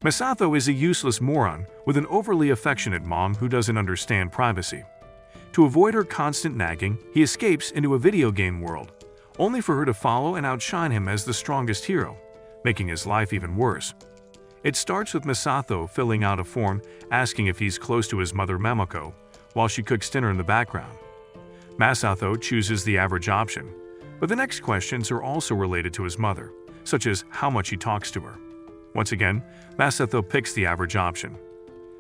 Masato is a useless moron with an overly affectionate mom who doesn't understand privacy. To avoid her constant nagging, he escapes into a video game world, only for her to follow and outshine him as the strongest hero, making his life even worse. It starts with Masato filling out a form asking if he's close to his mother Mamako, while she cooks dinner in the background. Masato chooses the average option, but the next questions are also related to his mother, such as how much he talks to her. Once again, Masato picks the average option.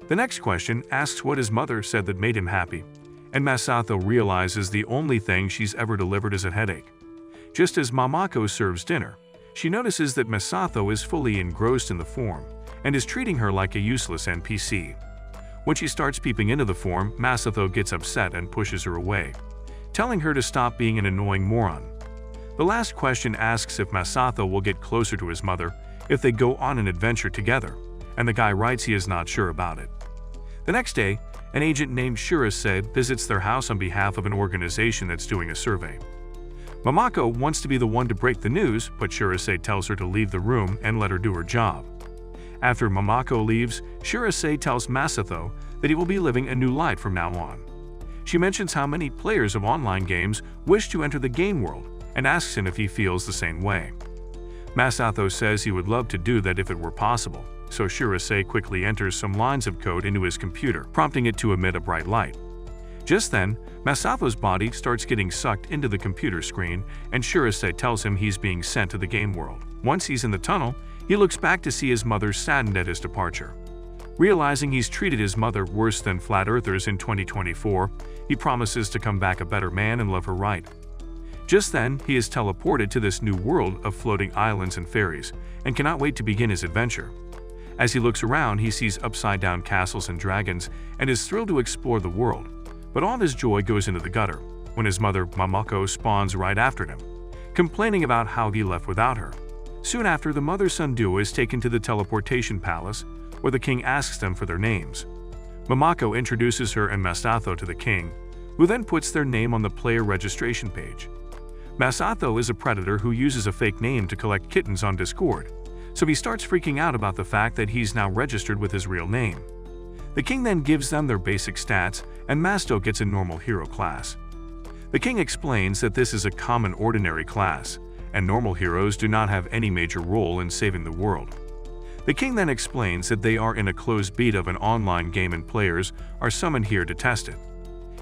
The next question asks what his mother said that made him happy, and Masato realizes the only thing she's ever delivered is a headache. Just as Mamako serves dinner, she notices that Masato is fully engrossed in the form and is treating her like a useless NPC. When she starts peeping into the form, Masato gets upset and pushes her away, telling her to stop being an annoying moron. The last question asks if Masato will get closer to his mother if they go on an adventure together, and the guy writes he is not sure about it. The next day, an agent named Shirase visits their house on behalf of an organization that's doing a survey. Mamako wants to be the one to break the news, but Shirase tells her to leave the room and let her do her job. After Mamako leaves, Shirase tells Masato that he will be living a new life from now on. She mentions how many players of online games wish to enter the game world and asks him if he feels the same way. Masato says he would love to do that if it were possible, so Shirase quickly enters some lines of code into his computer, prompting it to emit a bright light. Just then, Masato's body starts getting sucked into the computer screen, and Shirase tells him he's being sent to the game world. Once he's in the tunnel, he looks back to see his mother saddened at his departure. Realizing he's treated his mother worse than flat earthers in 2024, he promises to come back a better man and love her right. Just then, he is teleported to this new world of floating islands and fairies, and cannot wait to begin his adventure. As he looks around, he sees upside-down castles and dragons, and is thrilled to explore the world. But all his joy goes into the gutter, when his mother Mamako spawns right after him, complaining about how he left without her. Soon after, the mother-son duo is taken to the teleportation palace, where the king asks them for their names. Mamako introduces her and Masato to the king, who then puts their name on the player registration page. Masato is a predator who uses a fake name to collect kittens on Discord, so he starts freaking out about the fact that he's now registered with his real name. The king then gives them their basic stats, and Masato gets a normal hero class. The king explains that this is a common ordinary class, and normal heroes do not have any major role in saving the world. The king then explains that they are in a closed beta of an online game and players are summoned here to test it.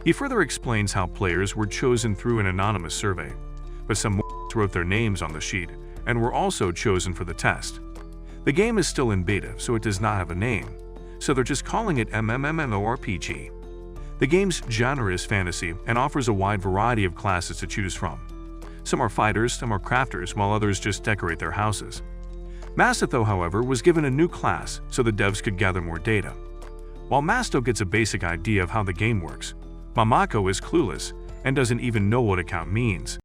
He further explains how players were chosen through an anonymous survey, but some wrote their names on the sheet and were also chosen for the test. The game is still in beta, so it does not have a name, so they're just calling it MMORPG. The game's genre is fantasy and offers a wide variety of classes to choose from. Some are fighters, some are crafters, while others just decorate their houses. Masato, however, was given a new class so the devs could gather more data. While Masato gets a basic idea of how the game works, Mamako is clueless and doesn't even know what account means.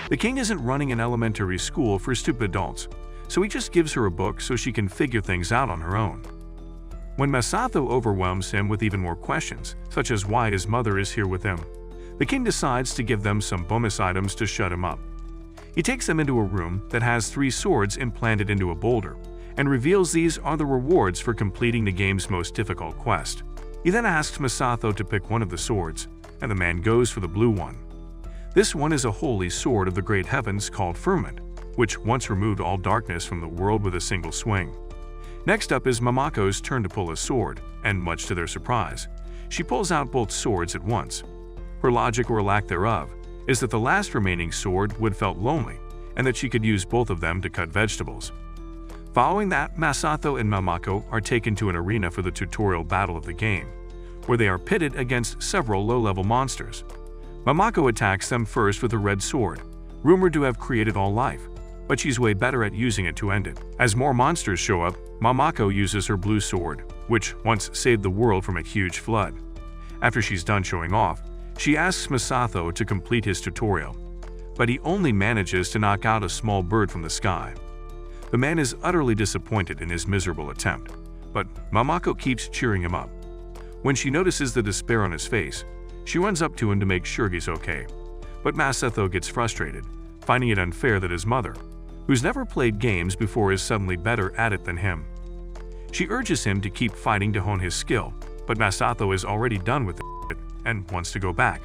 The king isn't running an elementary school for stupid adults, so he just gives her a book so she can figure things out on her own. When Masato overwhelms him with even more questions, such as why his mother is here with him, the king decides to give them some bonus items to shut him up. He takes them into a room that has 3 swords implanted into a boulder, and reveals these are the rewards for completing the game's most difficult quest. He then asks Masato to pick one of the swords, and the man goes for the blue one. This one is a holy sword of the great heavens called Firmament, which once removed all darkness from the world with a single swing. Next up is Mamako's turn to pull a sword, and much to their surprise, she pulls out both swords at once. Her logic, or lack thereof, is that the last remaining sword would felt lonely, and that she could use both of them to cut vegetables. Following that, Masato and Mamako are taken to an arena for the tutorial battle of the game, where they are pitted against several low-level monsters. Mamako attacks them first with a red sword, rumored to have created all life, but she's way better at using it to end it. As more monsters show up, Mamako uses her blue sword, which once saved the world from a huge flood. After she's done showing off, she asks Masato to complete his tutorial, but he only manages to knock out a small bird from the sky. The man is utterly disappointed in his miserable attempt, but Mamako keeps cheering him up. When she notices the despair on his face, she runs up to him to make sure he's okay, but Masato gets frustrated, finding it unfair that his mother, who's never played games before, is suddenly better at it than him. She urges him to keep fighting to hone his skill, but Masato is already done with it and wants to go back.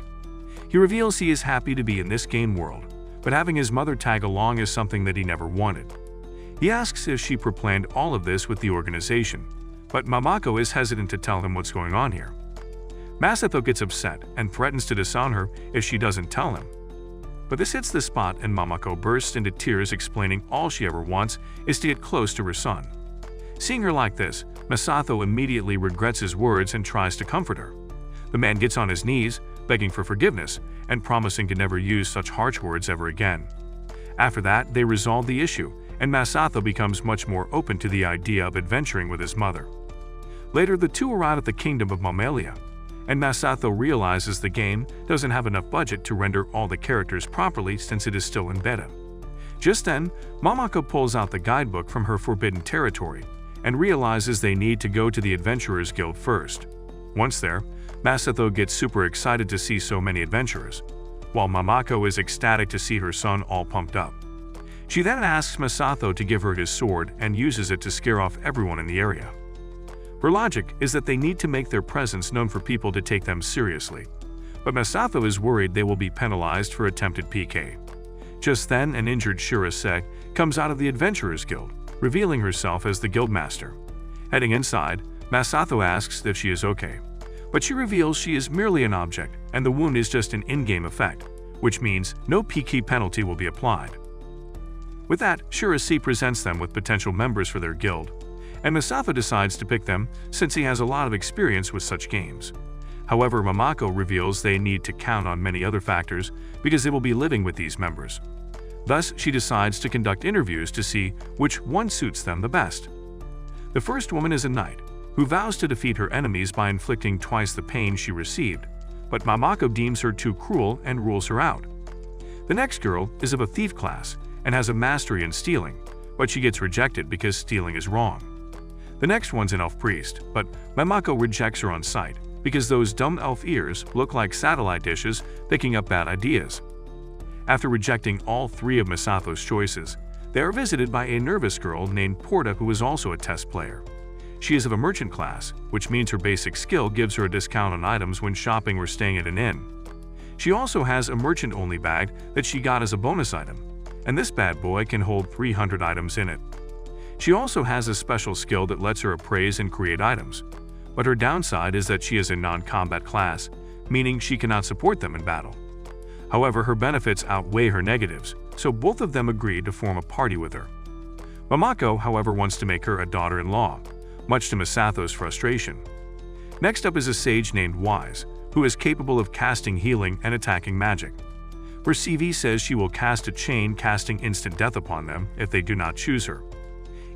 He reveals he is happy to be in this game world, but having his mother tag along is something that he never wanted. He asks if she pre-planned all of this with the organization, but Mamako is hesitant to tell him what's going on here. Masato gets upset and threatens to disown her if she doesn't tell him. But this hits the spot and Mamako bursts into tears, explaining all she ever wants is to get close to her son. Seeing her like this, Masato immediately regrets his words and tries to comfort her. The man gets on his knees, begging for forgiveness and promising to never use such harsh words ever again. After that, they resolve the issue, and Masato becomes much more open to the idea of adventuring with his mother. Later, the two arrive at the kingdom of Mammalia, and Masato realizes the game doesn't have enough budget to render all the characters properly since it is still in beta. Just then, Mamako pulls out the guidebook from her forbidden territory and realizes they need to go to the Adventurers Guild first. Once there, Masato gets super excited to see so many adventurers, while Mamako is ecstatic to see her son all pumped up. She then asks Masato to give her his sword and uses it to scare off everyone in the area. Her logic is that they need to make their presence known for people to take them seriously, but Masato is worried they will be penalized for attempted PK. Just then, an injured Shirase comes out of the Adventurers Guild, revealing herself as the guildmaster. Heading inside, Masato asks if she is okay, but she reveals she is merely an object and the wound is just an in-game effect, which means no PK penalty will be applied. With that, Shirase presents them with potential members for their guild, and Masato decides to pick them since he has a lot of experience with such games. However, Mamako reveals they need to count on many other factors because they will be living with these members. Thus, she decides to conduct interviews to see which one suits them the best. The first woman is a knight, who vows to defeat her enemies by inflicting twice the pain she received, but Mamako deems her too cruel and rules her out. The next girl is of a thief class and has a mastery in stealing, but she gets rejected because stealing is wrong. The next one's an elf priest, but Mamako rejects her on sight because those dumb elf ears look like satellite dishes picking up bad ideas. After rejecting all three of Masato's choices, they are visited by a nervous girl named Pora who is also a test player. She is of a merchant class, which means her basic skill gives her a discount on items when shopping or staying at an inn. She also has a merchant-only bag that she got as a bonus item, and this bad boy can hold 300 items in it. She also has a special skill that lets her appraise and create items, but her downside is that she is a non-combat class, meaning she cannot support them in battle. However, her benefits outweigh her negatives, so both of them agree to form a party with her. Mamako, however, wants to make her a daughter-in-law, much to Masato's frustration. Next up is a sage named Wise, who is capable of casting healing and attacking magic. Her CV says she will cast a chain, casting instant death upon them if they do not choose her.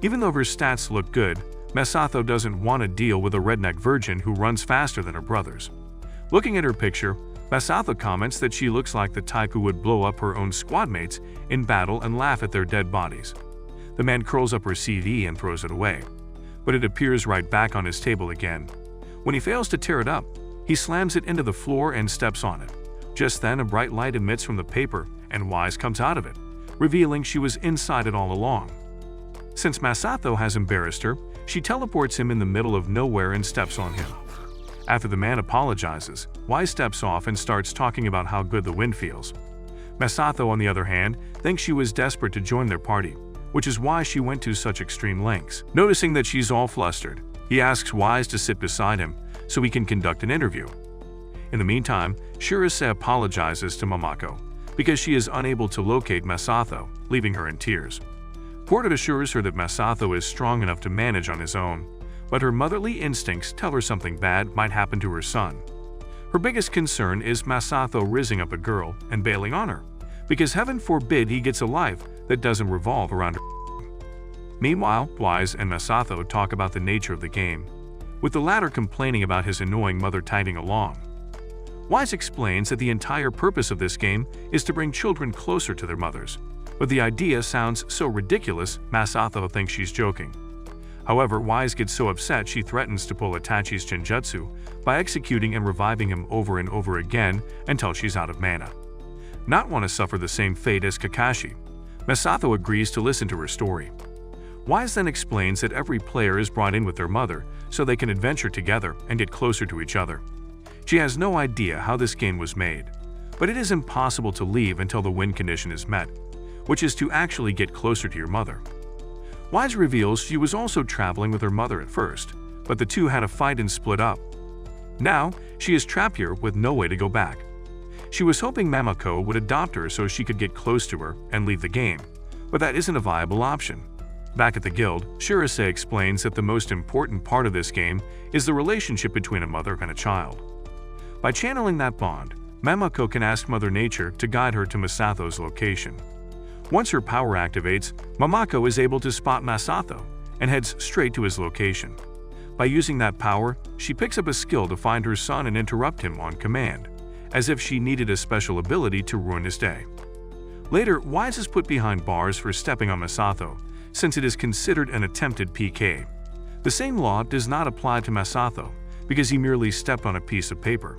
Even though her stats look good, Masato doesn't want to deal with a redneck virgin who runs faster than her brothers. Looking at her picture, Masato comments that she looks like the type who would blow up her own squad mates in battle and laugh at their dead bodies. The man curls up her CV and throws it away, but it appears right back on his table again. When he fails to tear it up, he slams it into the floor and steps on it. Just then, a bright light emits from the paper and Wise comes out of it, revealing she was inside it all along. Since Masato has embarrassed her, she teleports him in the middle of nowhere and steps on him. After the man apologizes, Wise steps off and starts talking about how good the wind feels. Masato, on the other hand, thinks she was desperate to join their party, which is why she went to such extreme lengths. Noticing that she's all flustered, he asks Wise to sit beside him so he can conduct an interview. In the meantime, Shirase apologizes to Mamako because she is unable to locate Masato, leaving her in tears. Pora assures her that Masato is strong enough to manage on his own, but her motherly instincts tell her something bad might happen to her son. Her biggest concern is Masato rising up a girl and bailing on her, because heaven forbid he gets a life that doesn't revolve around her. Meanwhile, Wise and Masato talk about the nature of the game, with the latter complaining about his annoying mother tagging along. Wise explains that the entire purpose of this game is to bring children closer to their mothers, but the idea sounds so ridiculous Masato thinks she's joking. However, Wise gets so upset she threatens to pull Itachi's Genjutsu by executing and reviving him over and over again until she's out of mana. Not want to suffer the same fate as Kakashi, Masato agrees to listen to her story. Wise then explains that every player is brought in with their mother so they can adventure together and get closer to each other. She has no idea how this game was made, but it is impossible to leave until the win condition is met, which is to actually get closer to your mother. Wise reveals she was also traveling with her mother at first, but the two had a fight and split up. Now, she is trapped here with no way to go back. She was hoping Mamako would adopt her so she could get close to her and leave the game, but that isn't a viable option. Back at the guild, Shirase explains that the most important part of this game is the relationship between a mother and a child. By channeling that bond, Mamako can ask Mother Nature to guide her to Masato's location. Once her power activates, Mamako is able to spot Masato and heads straight to his location. By using that power, she picks up a skill to find her son and interrupt him on command, as if she needed a special ability to ruin his day. Later, Wise is put behind bars for stepping on Masato, since it is considered an attempted PK. The same law does not apply to Masato, because he merely stepped on a piece of paper.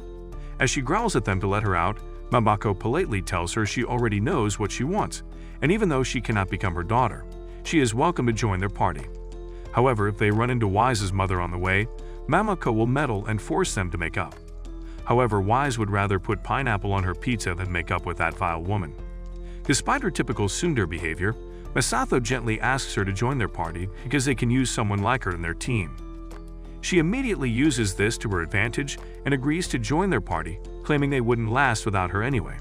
As she growls at them to let her out, Mamako politely tells her she already knows what she wants, and even though she cannot become her daughter, she is welcome to join their party. However, if they run into Wise's mother on the way, Mamako will meddle and force them to make up. However, Wise would rather put pineapple on her pizza than make up with that vile woman. Despite her typical tsundere behavior, Masato gently asks her to join their party because they can use someone like her in their team. She immediately uses this to her advantage and agrees to join their party, claiming they wouldn't last without her anyway.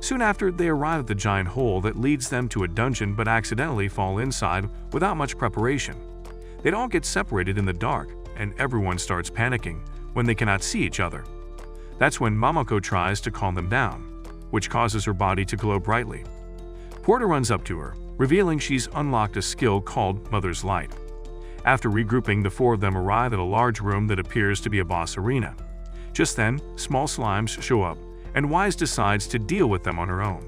Soon after, they arrive at the giant hole that leads them to a dungeon but accidentally fall inside without much preparation. They'd all get separated in the dark, and everyone starts panicking when they cannot see each other. That's when Mamako tries to calm them down, which causes her body to glow brightly. Pora runs up to her, revealing she's unlocked a skill called Mother's Light. After regrouping, the four of them arrive at a large room that appears to be a boss arena. Just then, small slimes show up, and Wise decides to deal with them on her own.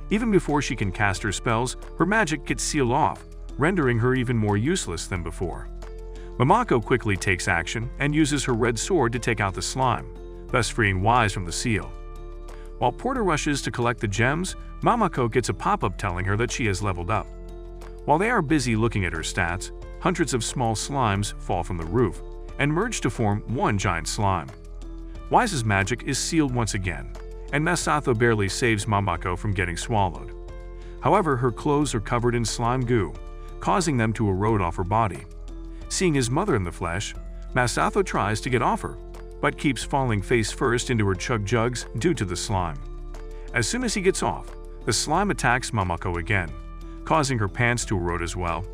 Even before she can cast her spells, her magic gets sealed off, rendering her even more useless than before. Mamako quickly takes action and uses her red sword to take out the slime, thus freeing Wise from the seal. While Pora rushes to collect the gems, Mamako gets a pop-up telling her that she has leveled up. While they are busy looking at her stats, hundreds of small slimes fall from the roof and merge to form one giant slime. Wise's magic is sealed once again, and Masato barely saves Mamako from getting swallowed. However, her clothes are covered in slime goo, causing them to erode off her body. Seeing his mother in the flesh, Masato tries to get off her, but keeps falling face first into her chug jugs due to the slime. As soon as he gets off, the slime attacks Mamako again, causing her pants to erode as well.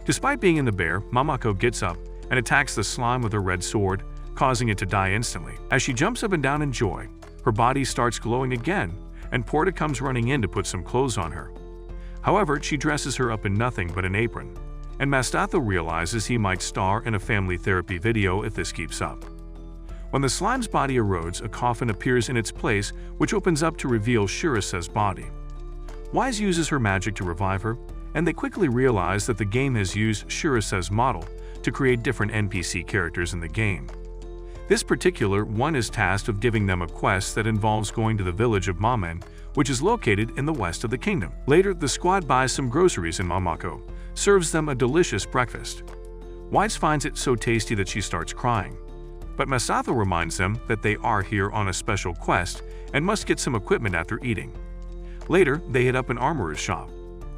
Despite being in the bear, Mamako gets up and attacks the slime with her red sword, causing it to die instantly. As she jumps up and down in joy, her body starts glowing again, and Pora comes running in to put some clothes on her. However, she dresses her up in nothing but an apron, and Masato realizes he might star in a family therapy video if this keeps up. When the slime's body erodes, a coffin appears in its place, which opens up to reveal Shirase's body. Wise uses her magic to revive her, and they quickly realize that the game has used Shirase's model to create different NPC characters in the game. This particular one is tasked with giving them a quest that involves going to the village of Mamen, which is located in the west of the kingdom. Later, the squad buys some groceries and Mamako serves them a delicious breakfast. Wise finds it so tasty that she starts crying, but Masato reminds them that they are here on a special quest and must get some equipment after eating. Later, they hit up an armorer's shop,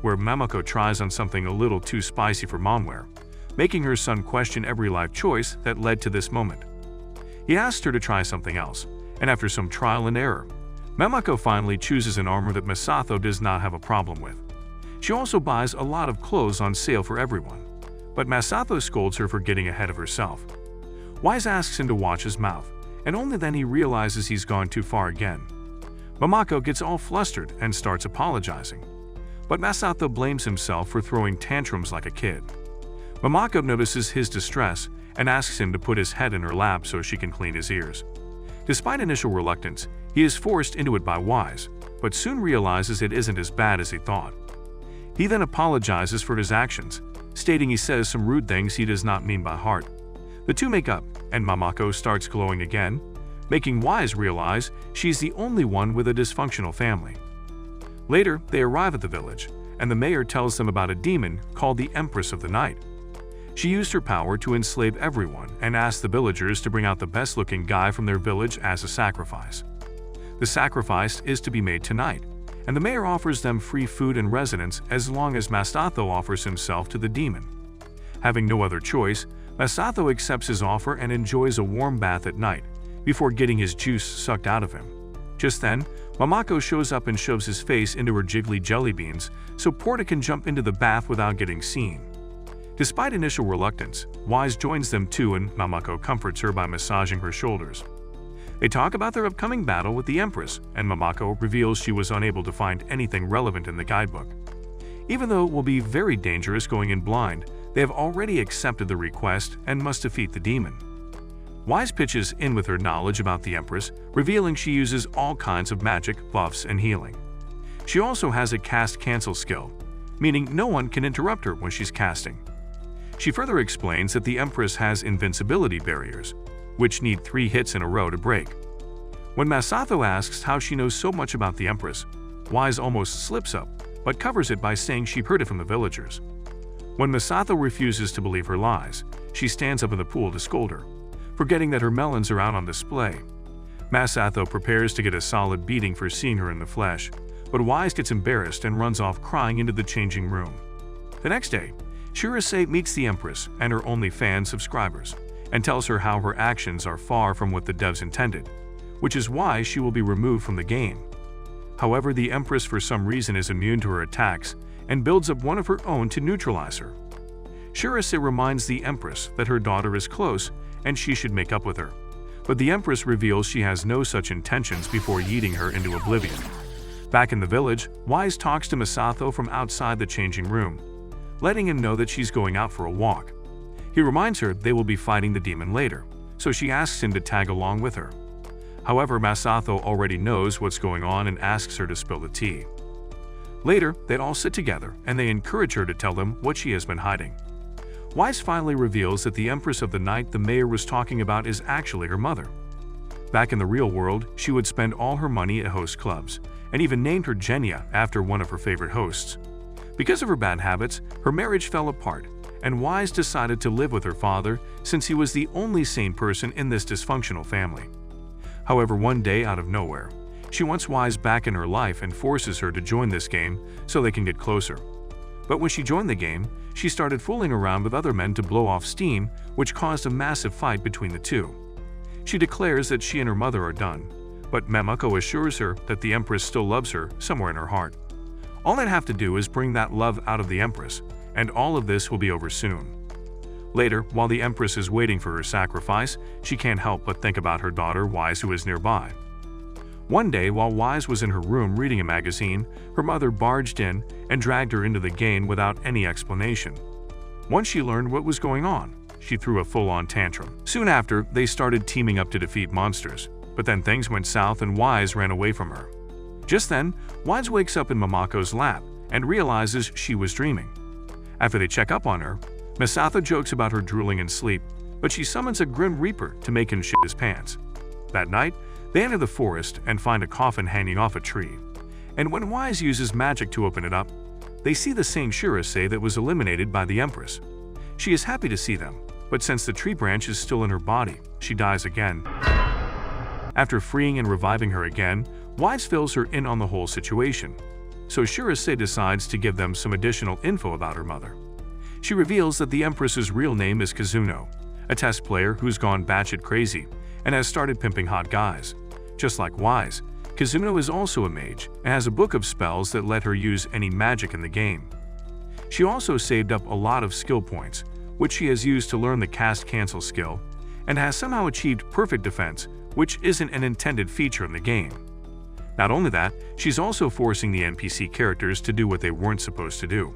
where Mamako tries on something a little too spicy for momware, making her son question every life choice that led to this moment. He asks her to try something else, and after some trial and error, Mamako finally chooses an armor that Masato does not have a problem with. She also buys a lot of clothes on sale for everyone, but Masato scolds her for getting ahead of herself. Wise asks him to watch his mouth, and only then he realizes he's gone too far again. Mamako gets all flustered and starts apologizing, but Masato blames himself for throwing tantrums like a kid. Mamako notices his distress and asks him to put his head in her lap so she can clean his ears. Despite initial reluctance, he is forced into it by Wise, but soon realizes it isn't as bad as he thought. He then apologizes for his actions, stating he says some rude things he does not mean by heart. The two make up, and Mamako starts glowing again, making Wise realize she's the only one with a dysfunctional family. Later, they arrive at the village, and the mayor tells them about a demon called the Empress of the Night. She used her power to enslave everyone and asked the villagers to bring out the best-looking guy from their village as a sacrifice. The sacrifice is to be made tonight, and the mayor offers them free food and residence as long as Masato offers himself to the demon. Having no other choice, Masato accepts his offer and enjoys a warm bath at night, before getting his juice sucked out of him. Just then, Mamako shows up and shoves his face into her jiggly jelly beans so Pora can jump into the bath without getting seen. Despite initial reluctance, Wise joins them too and Mamako comforts her by massaging her shoulders. They talk about their upcoming battle with the Empress, and Mamako reveals she was unable to find anything relevant in the guidebook. Even though it will be very dangerous going in blind, they have already accepted the request and must defeat the demon. Wise pitches in with her knowledge about the Empress, revealing she uses all kinds of magic, buffs, and healing. She also has a cast-cancel skill, meaning no one can interrupt her when she's casting. She further explains that the Empress has invincibility barriers, which need 3 hits in a row to break. When Masato asks how she knows so much about the Empress, Wise almost slips up, but covers it by saying she heard it from the villagers. When Masato refuses to believe her lies, she stands up in the pool to scold her, forgetting that her melons are out on display. Masato prepares to get a solid beating for seeing her in the flesh, but Wise gets embarrassed and runs off crying into the changing room. The next day, Shirase meets the Empress and her OnlyFans subscribers, and tells her how her actions are far from what the devs intended, which is why she will be removed from the game. However, the Empress for some reason is immune to her attacks and builds up one of her own to neutralize her. Shirase reminds the Empress that her daughter is close and she should make up with her, but the Empress reveals she has no such intentions before yeeting her into oblivion. Back in the village, Wise talks to Masato from outside the changing room, letting him know that she's going out for a walk. He reminds her they will be fighting the demon later, so she asks him to tag along with her. However, Masato already knows what's going on and asks her to spill the tea. Later, they all sit together and they encourage her to tell them what she has been hiding. Wise finally reveals that the Empress of the Night the mayor was talking about is actually her mother. Back in the real world, she would spend all her money at host clubs, and even named her Genya after one of her favorite hosts. Because of her bad habits, her marriage fell apart, and Wise decided to live with her father since he was the only sane person in this dysfunctional family. However, one day out of nowhere, she wants Wise back in her life and forces her to join this game so they can get closer. But when she joined the game, she started fooling around with other men to blow off steam, which caused a massive fight between the two. She declares that she and her mother are done, but Mamako assures her that the Empress still loves her somewhere in her heart. All they'd have to do is bring that love out of the Empress, and all of this will be over soon. Later, while the Empress is waiting for her sacrifice, she can't help but think about her daughter Wise, who is nearby. One day, while Wise was in her room reading a magazine, her mother barged in and dragged her into the game without any explanation. Once she learned what was going on, she threw a full-on tantrum. Soon after, they started teaming up to defeat monsters, but then things went south and Wise ran away from her. Just then, Wise wakes up in Mamako's lap and realizes she was dreaming. After they check up on her, Masato jokes about her drooling in sleep, but she summons a Grim Reaper to make him shit his pants. That night, they enter the forest and find a coffin hanging off a tree, and when Wise uses magic to open it up, they see the same Shirase that was eliminated by the Empress. She is happy to see them, but since the tree branch is still in her body, she dies again. After freeing and reviving her again, Wise fills her in on the whole situation, so Shirase decides to give them some additional info about her mother. She reveals that the Empress's real name is Kazuno, a test player who's gone batshit crazy and has started pimping hot guys. Just like Wise, Kazuno is also a mage and has a book of spells that let her use any magic in the game. She also saved up a lot of skill points, which she has used to learn the cast-cancel skill, and has somehow achieved perfect defense, which isn't an intended feature in the game. Not only that, she's also forcing the NPC characters to do what they weren't supposed to do.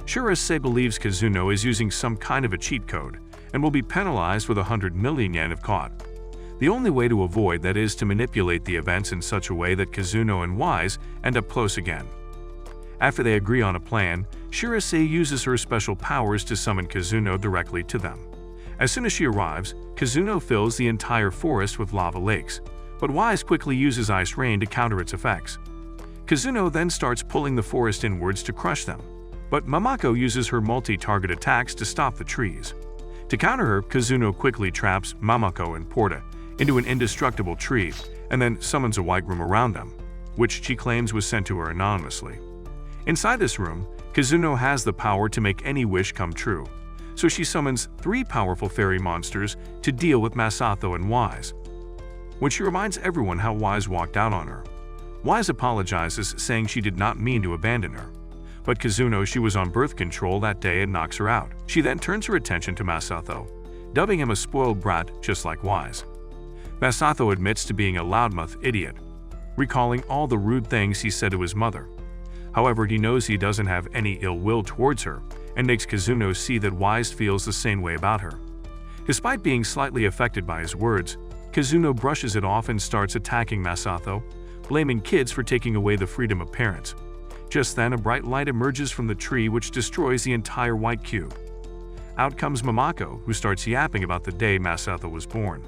Shirase believes Kazuno is using some kind of a cheat code and will be penalized with 100 million yen if caught. The only way to avoid that is to manipulate the events in such a way that Kazuno and Wise end up close again. After they agree on a plan, Shirase uses her special powers to summon Kazuno directly to them. As soon as she arrives, Kazuno fills the entire forest with lava lakes, but Wise quickly uses ice rain to counter its effects. Kazuno then starts pulling the forest inwards to crush them, but Mamako uses her multi-target attacks to stop the trees. To counter her, Kazuno quickly traps Mamako and Pora into an indestructible tree and then summons a white room around them, which she claims was sent to her anonymously. Inside this room, Kazuno has the power to make any wish come true, so she summons 3 powerful fairy monsters to deal with Masato and Wise. When she reminds everyone how Wise walked out on her, Wise apologizes, saying she did not mean to abandon her, but Kazuno she was on birth control that day and knocks her out. She then turns her attention to Masato, dubbing him a spoiled brat just like Wise. Masato admits to being a loudmouth idiot, recalling all the rude things he said to his mother. However, he knows he doesn't have any ill will towards her and makes Kazuno see that Wise feels the same way about her. Despite being slightly affected by his words, Kazuno brushes it off and starts attacking Masato, blaming kids for taking away the freedom of parents. Just then, a bright light emerges from the tree which destroys the entire white cube. Out comes Mamako, who starts yapping about the day Masato was born.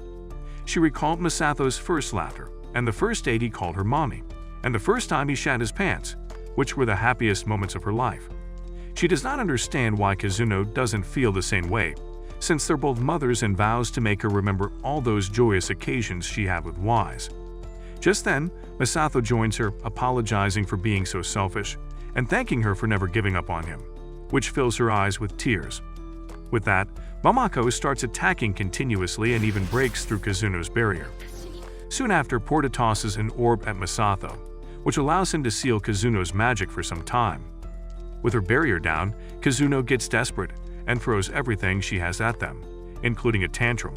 She recalled Masato's first laughter, and the first date he called her mommy, and the first time he shat his pants, which were the happiest moments of her life. She does not understand why Kazuno doesn't feel the same way, since they're both mothers, and vows to make her remember all those joyous occasions she had with Wise. Just then, Masato joins her, apologizing for being so selfish and thanking her for never giving up on him, which fills her eyes with tears. With that, Mamako starts attacking continuously and even breaks through Kazuno's barrier. Soon after, Pora tosses an orb at Masato, which allows him to seal Kazuno's magic for some time. With her barrier down, Kazuno gets desperate and throws everything she has at them, including a tantrum,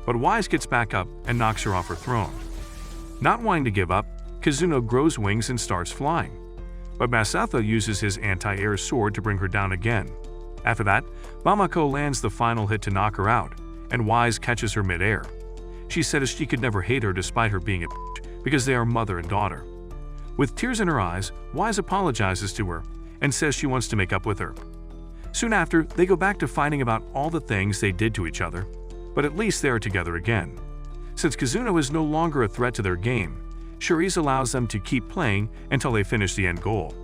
but Wise gets back up and knocks her off her throne. Not wanting to give up, Kazuno grows wings and starts flying, but Masato uses his anti-air sword to bring her down again. After that, Mamako lands the final hit to knock her out, and Wise catches her mid-air. She says she could never hate her despite her being a bitch, because they are mother and daughter. With tears in her eyes, Wise apologizes to her and says she wants to make up with her. Soon after, they go back to fighting about all the things they did to each other, but at least they are together again. Since Kazuno is no longer a threat to their game, Cherise allows them to keep playing until they finish the end goal.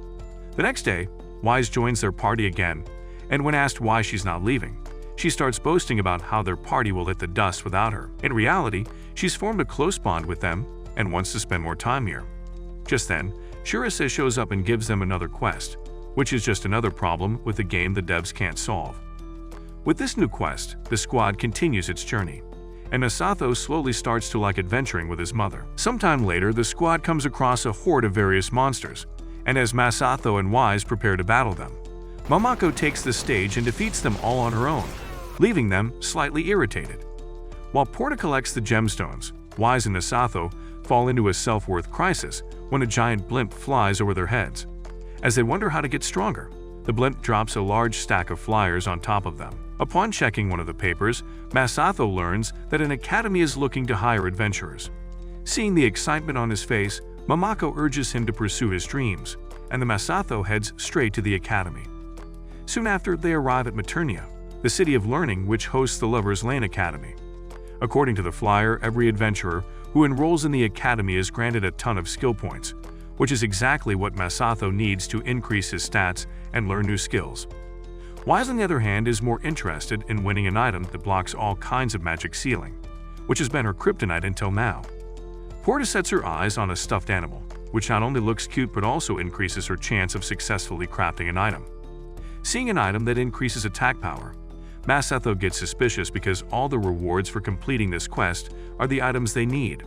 The next day, Wise joins their party again, and when asked why she's not leaving, she starts boasting about how their party will hit the dust without her. In reality, she's formed a close bond with them and wants to spend more time here. Just then, Cherise shows up and gives them another quest, which is just another problem with the game the devs can't solve. With this new quest, the squad continues its journey, and Masato slowly starts to like adventuring with his mother. Sometime later, the squad comes across a horde of various monsters, and as Masato and Wise prepare to battle them, Mamako takes the stage and defeats them all on her own, leaving them slightly irritated. While Pora collects the gemstones, Wise and Masato fall into a self-worth crisis when a giant blimp flies over their heads. As they wonder how to get stronger, the blimp drops a large stack of flyers on top of them. Upon checking one of the papers, Masato learns that an academy is looking to hire adventurers. Seeing the excitement on his face, Mamako urges him to pursue his dreams, and the Masato heads straight to the academy. Soon after, they arrive at Maternia, the city of learning which hosts the Lover's Lane Academy. According to the flyer, every adventurer who enrolls in the academy is granted a ton of skill points, which is exactly what Masato needs to increase his stats and learn new skills. Wise, on the other hand, is more interested in winning an item that blocks all kinds of magic sealing, which has been her kryptonite until now. Pora sets her eyes on a stuffed animal, which not only looks cute but also increases her chance of successfully crafting an item. Seeing an item that increases attack power, Masato gets suspicious because all the rewards for completing this quest are the items they need.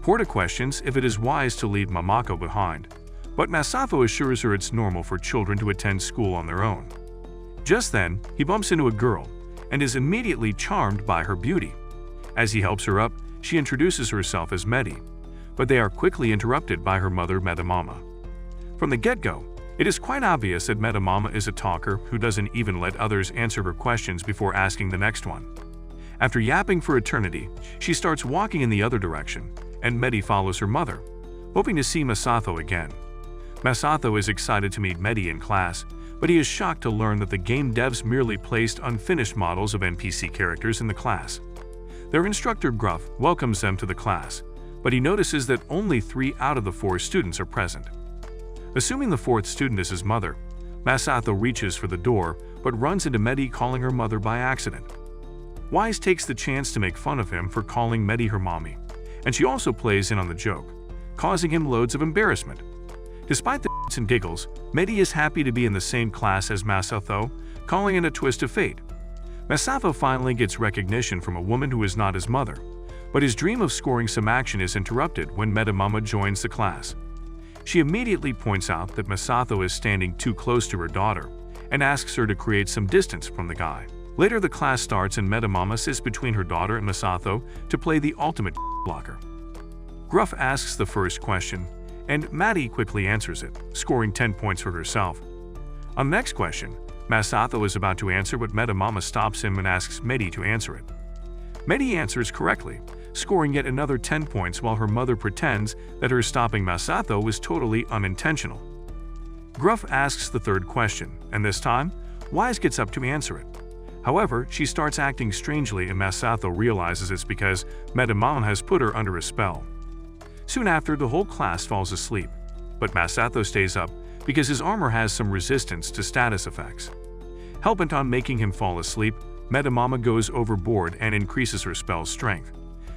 Pora questions if it is wise to leave Mamako behind, but Masato assures her it's normal for children to attend school on their own. Just then, he bumps into a girl and is immediately charmed by her beauty. As he helps her up, she introduces herself as Medy, but they are quickly interrupted by her mother, Mama. From the get-go, it is quite obvious that Mama is a talker who doesn't even let others answer her questions before asking the next one. After yapping for eternity, she starts walking in the other direction, and Medy follows her mother, hoping to see Masato again. Masato is excited to meet Medy in class, but he is shocked to learn that the game devs merely placed unfinished models of NPC characters in the class. Their instructor Gruff welcomes them to the class, but he notices that only 3 out of the 4 students are present. Assuming the fourth student is his mother, Masato reaches for the door but runs into Medy calling her mother by accident. Wise takes the chance to make fun of him for calling Medy her mommy, and she also plays in on the joke, causing him loads of embarrassment. Despite the and giggles, Medy is happy to be in the same class as Masato, calling it a twist of fate. Masato finally gets recognition from a woman who is not his mother, but his dream of scoring some action is interrupted when Mama joins the class. She immediately points out that Masato is standing too close to her daughter and asks her to create some distance from the guy. Later, the class starts and Mama sits between her daughter and Masato to play the ultimate blocker. Gruff asks the first question, and Medy quickly answers it, scoring 10 points for herself. On the next question, Masato is about to answer, but Mama stops him and asks Medy to answer it. Medy answers correctly, scoring yet another 10 points while her mother pretends that her stopping Masato was totally unintentional. Gruff asks the third question, and this time, Wise gets up to answer it. However, she starts acting strangely and Masato realizes it's because Mama has put her under a spell. Soon after, the whole class falls asleep, but Masato stays up because his armor has some resistance to status effects. Hell-bent on making him fall asleep, Mama goes overboard and increases her spell's strength,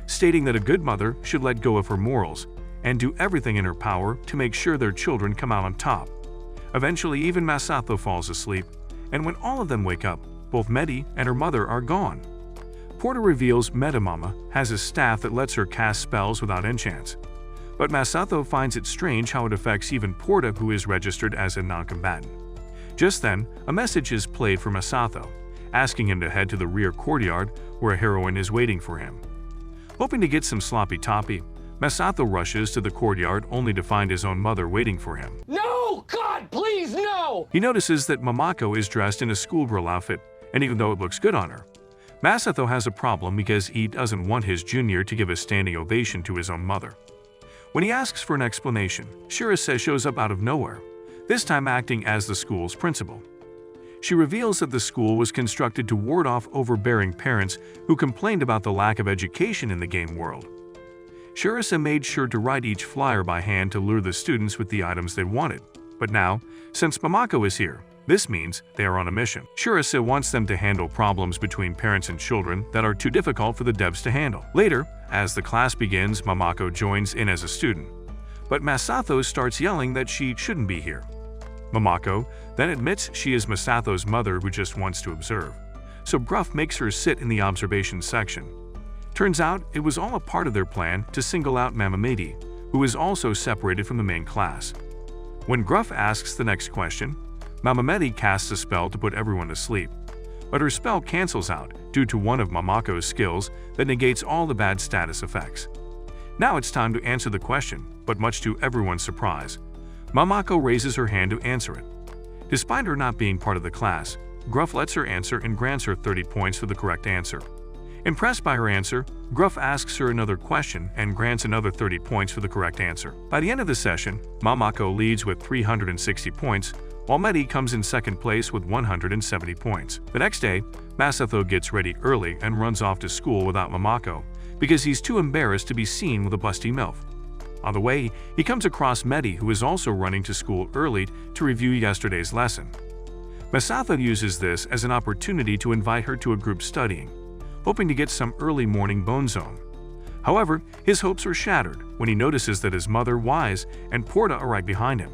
stating that a good mother should let go of her morals and do everything in her power to make sure their children come out on top. Eventually, even Masato falls asleep, and when all of them wake up, both Medy and her mother are gone. Pora reveals Mama has a staff that lets her cast spells without enchants, but Masato finds it strange how it affects even Pora, who is registered as a non-combatant. Just then, a message is played for Masato, asking him to head to the rear courtyard where a heroine is waiting for him. Hoping to get some sloppy toppy, Masato rushes to the courtyard only to find his own mother waiting for him. No! God, please, no! He notices that Mamako is dressed in a schoolgirl outfit, and even though it looks good on her, Masato has a problem because he doesn't want his junior to give a standing ovation to his own mother. When he asks for an explanation, Shirase shows up out of nowhere, this time acting as the school's principal. She reveals that the school was constructed to ward off overbearing parents who complained about the lack of education in the game world. Shirase made sure to write each flyer by hand to lure the students with the items they wanted, but now, since Mamako is here, this means they are on a mission. Shirase wants them to handle problems between parents and children that are too difficult for the devs to handle. Later, as the class begins, Mamako joins in as a student, but Masato starts yelling that she shouldn't be here. Mamako then admits she is Masato's mother who just wants to observe, so Gruff makes her sit in the observation section. Turns out it was all a part of their plan to single out Medy, who is also separated from the main class. When Gruff asks the next question, Medy casts a spell to put everyone to sleep, but her spell cancels out due to one of Mamako's skills that negates all the bad status effects. Now it's time to answer the question, but much to everyone's surprise, Mamako raises her hand to answer it. Despite her not being part of the class, Gruff lets her answer and grants her 30 points for the correct answer. Impressed by her answer, Gruff asks her another question and grants another 30 points for the correct answer. By the end of the session, Mamako leads with 360 points, while Medy comes in second place with 170 points. The next day, Masato gets ready early and runs off to school without Mamako because he's too embarrassed to be seen with a busty MILF. On the way, he comes across Medy, who is also running to school early to review yesterday's lesson. Masato uses this as an opportunity to invite her to a group studying, hoping to get some early morning bone zone. However, his hopes are shattered when he notices that his mother, Wise, and Pora are right behind him.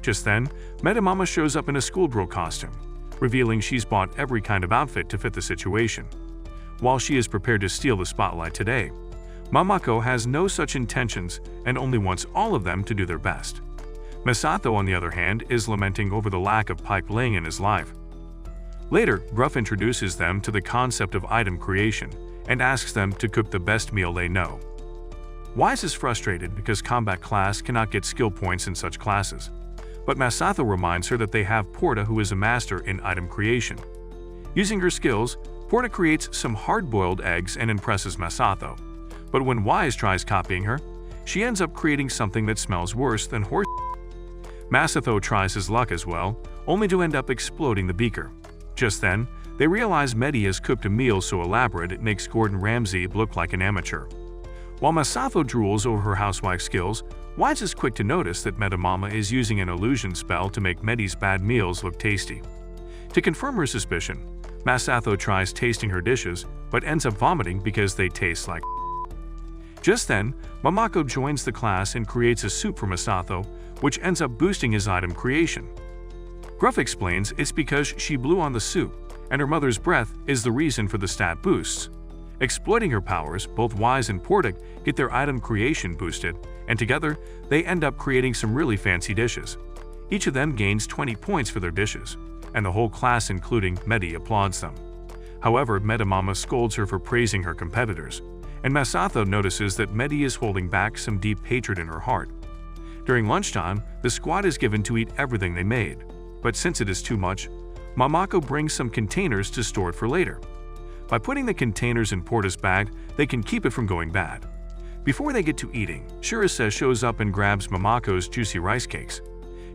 Just then, Mama shows up in a schoolgirl costume, revealing she's bought every kind of outfit to fit the situation. While she is prepared to steal the spotlight today, Mamako has no such intentions and only wants all of them to do their best. Masato, on the other hand, is lamenting over the lack of pipe laying in his life. Later, Gruff introduces them to the concept of item creation and asks them to cook the best meal they know. Wise is frustrated because combat class cannot get skill points in such classes, but Masato reminds her that they have Pora, who is a master in item creation. Using her skills, Pora creates some hard-boiled eggs and impresses Masato. But when Wise tries copying her, she ends up creating something that smells worse than horse. Masato tries his luck as well, only to end up exploding the beaker. Just then, they realize Medy has cooked a meal so elaborate it makes Gordon Ramsay look like an amateur. While Masato drools over her housewife skills, Wise is quick to notice that Medy is using an illusion spell to make Medy's bad meals look tasty. To confirm her suspicion, Masato tries tasting her dishes, but ends up vomiting because they taste like. Just then, Momoko joins the class and creates a soup for Masato, which ends up boosting his item creation. Gruff explains it's because she blew on the soup, and her mother's breath is the reason for the stat boosts. Exploiting her powers, both Wise and Pora get their item creation boosted, and together, they end up creating some really fancy dishes. Each of them gains 20 points for their dishes, and the whole class including Medy applauds them. However, Medy scolds her for praising her competitors, and Masato notices that Medy is holding back some deep hatred in her heart. During lunchtime, the squad is given to eat everything they made, but since it is too much, Momoko brings some containers to store it for later. By putting the containers in Pora's bag, they can keep it from going bad. Before they get to eating, Shirase shows up and grabs Momoko's juicy rice cakes.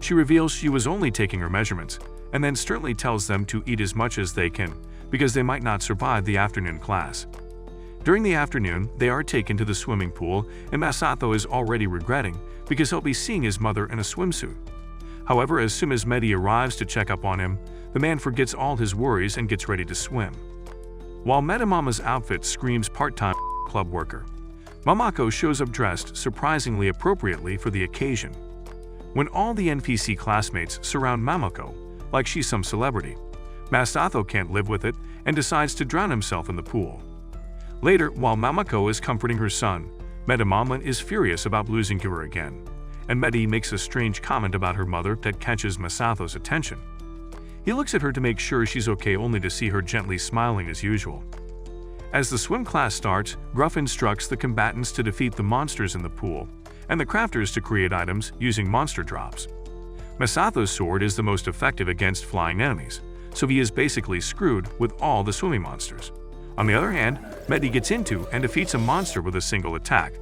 She reveals she was only taking her measurements, and then sternly tells them to eat as much as they can, because they might not survive the afternoon class. During the afternoon, they are taken to the swimming pool, and Masato is already regretting because he'll be seeing his mother in a swimsuit. However, as soon as Medy arrives to check up on him, the man forgets all his worries and gets ready to swim. While Medy's outfit screams part-time club worker, Momoko shows up dressed surprisingly appropriately for the occasion. When all the NPC classmates surround Momoko like she's some celebrity, Masato can't live with it and decides to drown himself in the pool. Later, while Momoko is comforting her son, Medy is furious about losing to her again, and Medy makes a strange comment about her mother that catches Masato's attention. He looks at her to make sure she's okay only to see her gently smiling as usual. As the swim class starts, Gruff instructs the combatants to defeat the monsters in the pool, and the crafters to create items using monster drops. Masato's sword is the most effective against flying enemies, so he is basically screwed with all the swimming monsters. On the other hand, Medy gets into and defeats a monster with a single attack,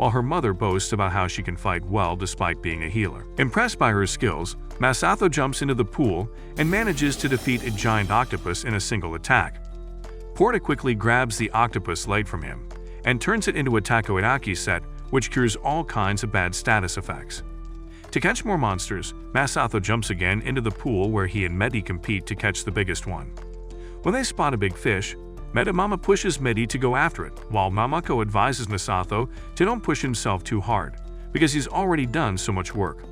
while her mother boasts about how she can fight well despite being a healer. Impressed by her skills, Masato jumps into the pool and manages to defeat a giant octopus in a single attack. Pora quickly grabs the octopus leg from him and turns it into a takoyaki set, which cures all kinds of bad status effects. To catch more monsters, Masato jumps again into the pool where he and Medy compete to catch the biggest one. When they spot a big fish, Medy pushes Medy to go after it, while Momoko advises Masato to don't push himself too hard, because he's already done so much work.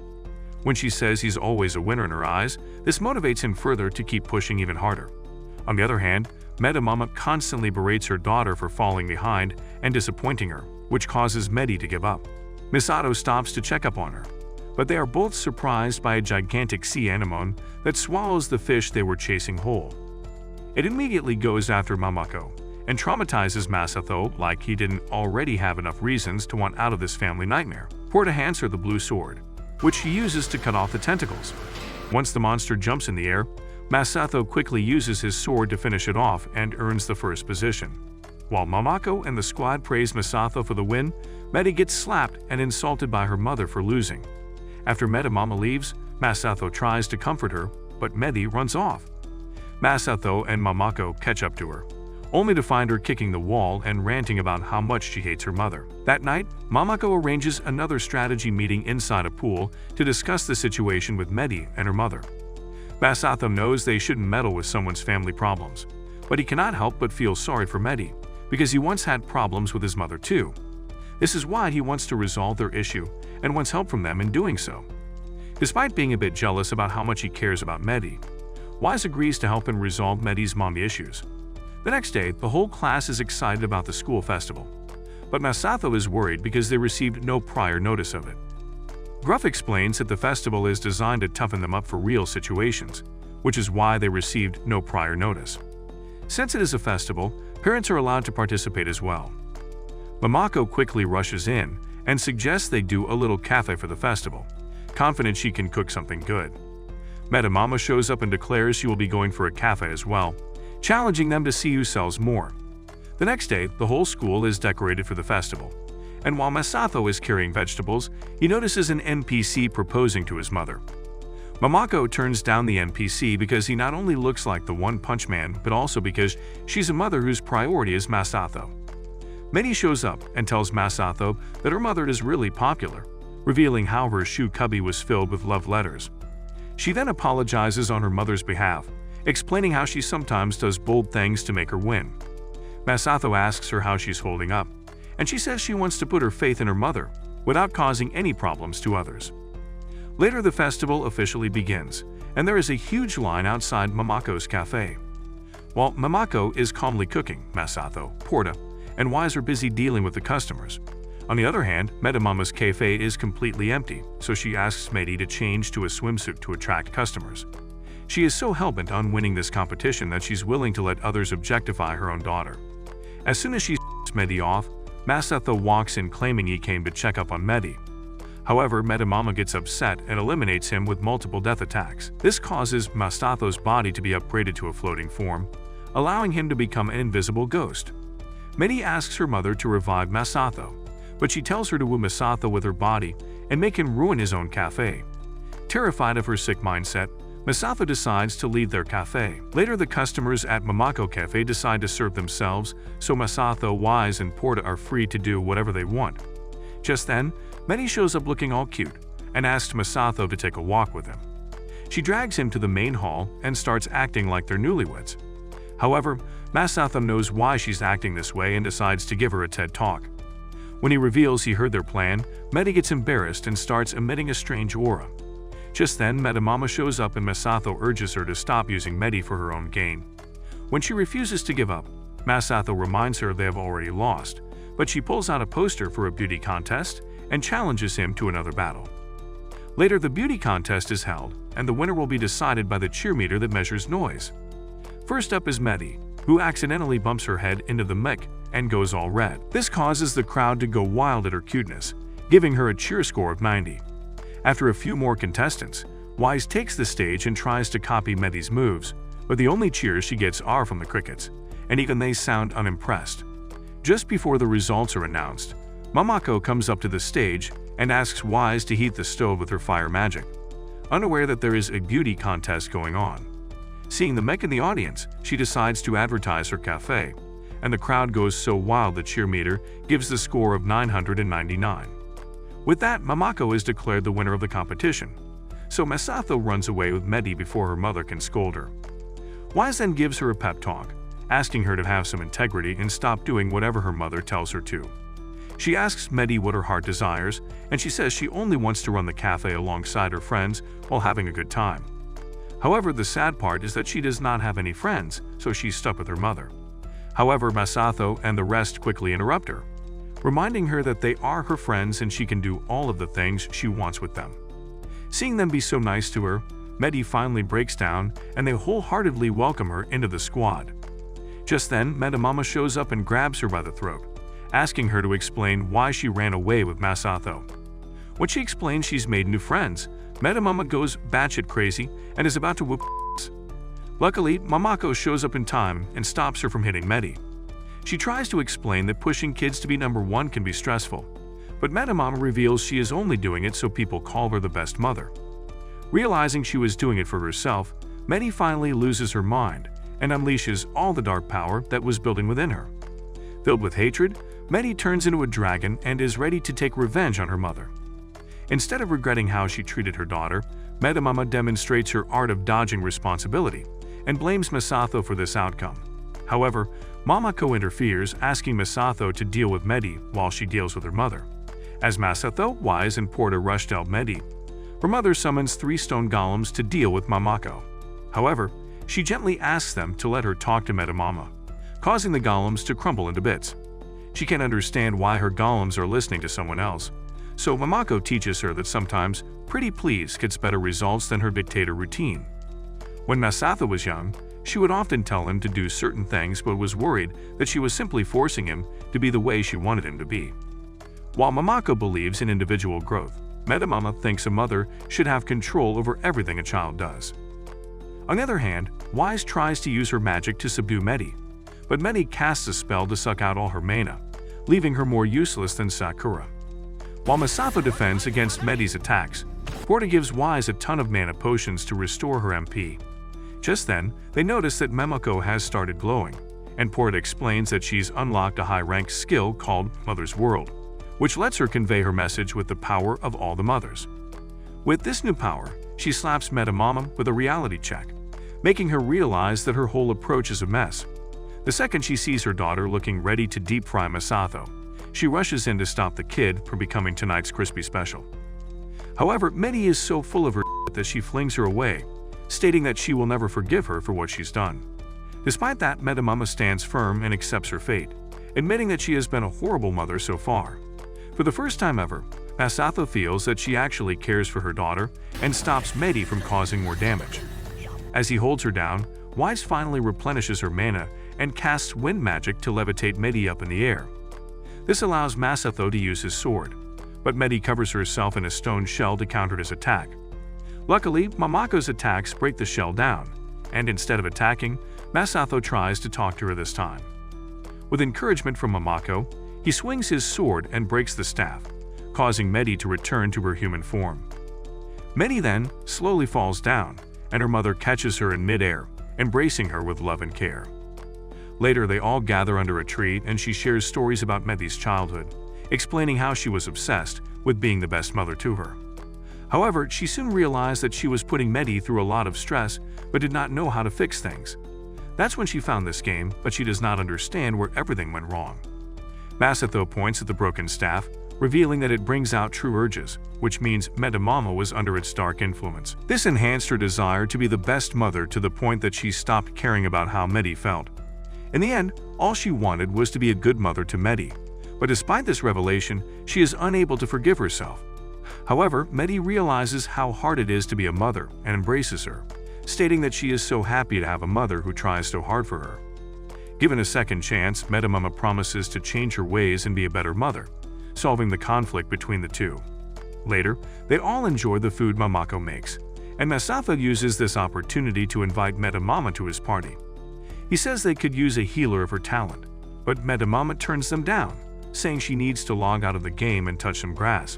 When she says he's always a winner in her eyes, this motivates him further to keep pushing even harder. On the other hand, Medy constantly berates her daughter for falling behind and disappointing her, which causes Medy to give up. Masato stops to check up on her, but they are both surprised by a gigantic sea anemone that swallows the fish they were chasing whole. It immediately goes after Momoko and traumatizes Masato like he didn't already have enough reasons to want out of this family nightmare. Pora hands her the blue sword, which she uses to cut off the tentacles. Once the monster jumps in the air, Masato quickly uses his sword to finish it off and earns the first position. While Momoko and the squad praise Masato for the win, Medy gets slapped and insulted by her mother for losing. After Medy leaves, Masato tries to comfort her, but Medy runs off. Masato and Momoko catch up to her, only to find her kicking the wall and ranting about how much she hates her mother. That night, Momoko arranges another strategy meeting inside a pool to discuss the situation with Medy and her mother. Masato knows they shouldn't meddle with someone's family problems, but he cannot help but feel sorry for Medy, because he once had problems with his mother too. This is why he wants to resolve their issue and wants help from them in doing so. Despite being a bit jealous about how much he cares about Medy, Wise agrees to help him resolve Medy's mommy issues. The next day, the whole class is excited about the school festival, but Masato is worried because they received no prior notice of it. Gruff explains that the festival is designed to toughen them up for real situations, which is why they received no prior notice. Since it is a festival, parents are allowed to participate as well. Momoko quickly rushes in and suggests they do a little cafe for the festival, confident she can cook something good. Medy shows up and declares she will be going for a cafe as well, challenging them to see who sells more. The next day, the whole school is decorated for the festival, and while Masato is carrying vegetables, he notices an NPC proposing to his mother. Momoko turns down the NPC because he not only looks like the One Punch Man, but also because she's a mother whose priority is Masato. Medy shows up and tells Masato that her mother is really popular, revealing how her shoe cubby was filled with love letters. She then apologizes on her mother's behalf, explaining how she sometimes does bold things to make her win. Masato asks her how she's holding up, and she says she wants to put her faith in her mother without causing any problems to others. Later, the festival officially begins, and there is a huge line outside Mamako's cafe. While Mamako is calmly cooking, Masato, Pora, and Wise are busy dealing with the customers. On the other hand, Medamama's cafe is completely empty, so she asks Medy to change to a swimsuit to attract customers. She is so hellbent on winning this competition that she's willing to let others objectify her own daughter. As soon as she s***s Medy off, Masato walks in claiming he came to check up on Medy. However, Medamama gets upset and eliminates him with multiple death attacks. This causes Masato's body to be upgraded to a floating form, allowing him to become an invisible ghost. Medy asks her mother to revive Masato, but she tells her to woo Masato with her body and make him ruin his own cafe. Terrified of her sick mindset, Masato decides to leave their cafe. Later, the customers at Mamako Cafe decide to serve themselves, so Masato, Wise, and Pora are free to do whatever they want. Just then, Medy shows up looking all cute and asks Masato to take a walk with him. She drags him to the main hall and starts acting like they're newlyweds. However, Masato knows why she's acting this way and decides to give her a TED Talk. When he reveals he heard their plan, Medy gets embarrassed and starts emitting a strange aura. Just then, Medamama shows up and Masato urges her to stop using Medy for her own gain. When she refuses to give up, Masato reminds her they have already lost, but she pulls out a poster for a beauty contest and challenges him to another battle. Later, the beauty contest is held, and the winner will be decided by the cheermeter that measures noise. First up is Medy, who accidentally bumps her head into the mic and goes all red. This causes the crowd to go wild at her cuteness, giving her a cheer score of 90. After a few more contestants, Wise takes the stage and tries to copy Medy's moves, but the only cheers she gets are from the crickets, and even they sound unimpressed. Just before the results are announced, Mamako comes up to the stage and asks Wise to heat the stove with her fire magic, unaware that there is a beauty contest going on. Seeing the mech in the audience, she decides to advertise her cafe, and the crowd goes so wild the cheermeter gives the score of 999. With that, Mamako is declared the winner of the competition, so Masato runs away with Medy before her mother can scold her. Wise then gives her a pep talk, asking her to have some integrity and stop doing whatever her mother tells her to. She asks Medy what her heart desires, and she says she only wants to run the cafe alongside her friends while having a good time. However, the sad part is that she does not have any friends, so she's stuck with her mother. However, Masato and the rest quickly interrupt her, reminding her that they are her friends and she can do all of the things she wants with them. Seeing them be so nice to her, Medy finally breaks down and they wholeheartedly welcome her into the squad. Just then, Medamama shows up and grabs her by the throat, asking her to explain why she ran away with Masato. When she explains she's made new friends, Medamama goes batshit crazy and is about to whoop ass. Luckily, Mamako shows up in time and stops her from hitting Medy. She tries to explain that pushing kids to be number one can be stressful, but Medamama reveals she is only doing it so people call her the best mother. Realizing she was doing it for herself, Medy finally loses her mind and unleashes all the dark power that was building within her. Filled with hatred, Medy turns into a dragon and is ready to take revenge on her mother. Instead of regretting how she treated her daughter, Medamama demonstrates her art of dodging responsibility and blames Masato for this outcome. However, Mamako interferes, asking Masato to deal with Medy while she deals with her mother. As Masato, Wise, and Pora rush to help Medy, her mother summons 3 stone golems to deal with Mamako. However, she gently asks them to let her talk to Medamama, causing the golems to crumble into bits. She can't understand why her golems are listening to someone else, so Mamako teaches her that sometimes pretty please gets better results than her dictator routine. When Masato was young, she would often tell him to do certain things but was worried that she was simply forcing him to be the way she wanted him to be. While Mamako believes in individual growth, Medamama thinks a mother should have control over everything a child does. On the other hand, Wise tries to use her magic to subdue Medy, but Medy casts a spell to suck out all her mana, leaving her more useless than Sakura. While Masato defends against Medy's attacks, Pora gives Wise a ton of mana potions to restore her MP. Just then, they notice that Mamako has started glowing, and Pora explains that she's unlocked a high-ranked skill called Mother's World, which lets her convey her message with the power of all the mothers. With this new power, she slaps Mamen with a reality check, making her realize that her whole approach is a mess. The second she sees her daughter looking ready to deep fry Masato, she rushes in to stop the kid from becoming tonight's crispy special. However, Medy is so full of her that she flings her away, stating that she will never forgive her for what she's done. Despite that, Mamen stands firm and accepts her fate, admitting that she has been a horrible mother so far. For the first time ever, Masato feels that she actually cares for her daughter and stops Medy from causing more damage. As he holds her down, Wise finally replenishes her mana and casts wind magic to levitate Medy up in the air. This allows Masato to use his sword, but Medy covers herself in a stone shell to counter his attack. Luckily, Mamako's attacks break the shell down, and instead of attacking, Masato tries to talk to her this time. With encouragement from Mamako, he swings his sword and breaks the staff, causing Medy to return to her human form. Medy then slowly falls down, and her mother catches her in mid-air, embracing her with love and care. Later, they all gather under a tree and she shares stories about Medy's childhood, explaining how she was obsessed with being the best mother to her. However, she soon realized that she was putting Medy through a lot of stress but did not know how to fix things. That's when she found this game, but she does not understand where everything went wrong. Masato points at the broken staff, revealing that it brings out true urges, which means Mamen was under its dark influence. This enhanced her desire to be the best mother to the point that she stopped caring about how Medy felt. In the end, all she wanted was to be a good mother to Medy, but despite this revelation, she is unable to forgive herself. However, Medy realizes how hard it is to be a mother and embraces her, stating that she is so happy to have a mother who tries so hard for her. Given a second chance, Mamen promises to change her ways and be a better mother, solving the conflict between the two. Later, they all enjoy the food Mamako makes, and Masato uses this opportunity to invite Mamen to his party. He says they could use a healer of her talent, but Mamen turns them down, saying she needs to log out of the game and touch some grass.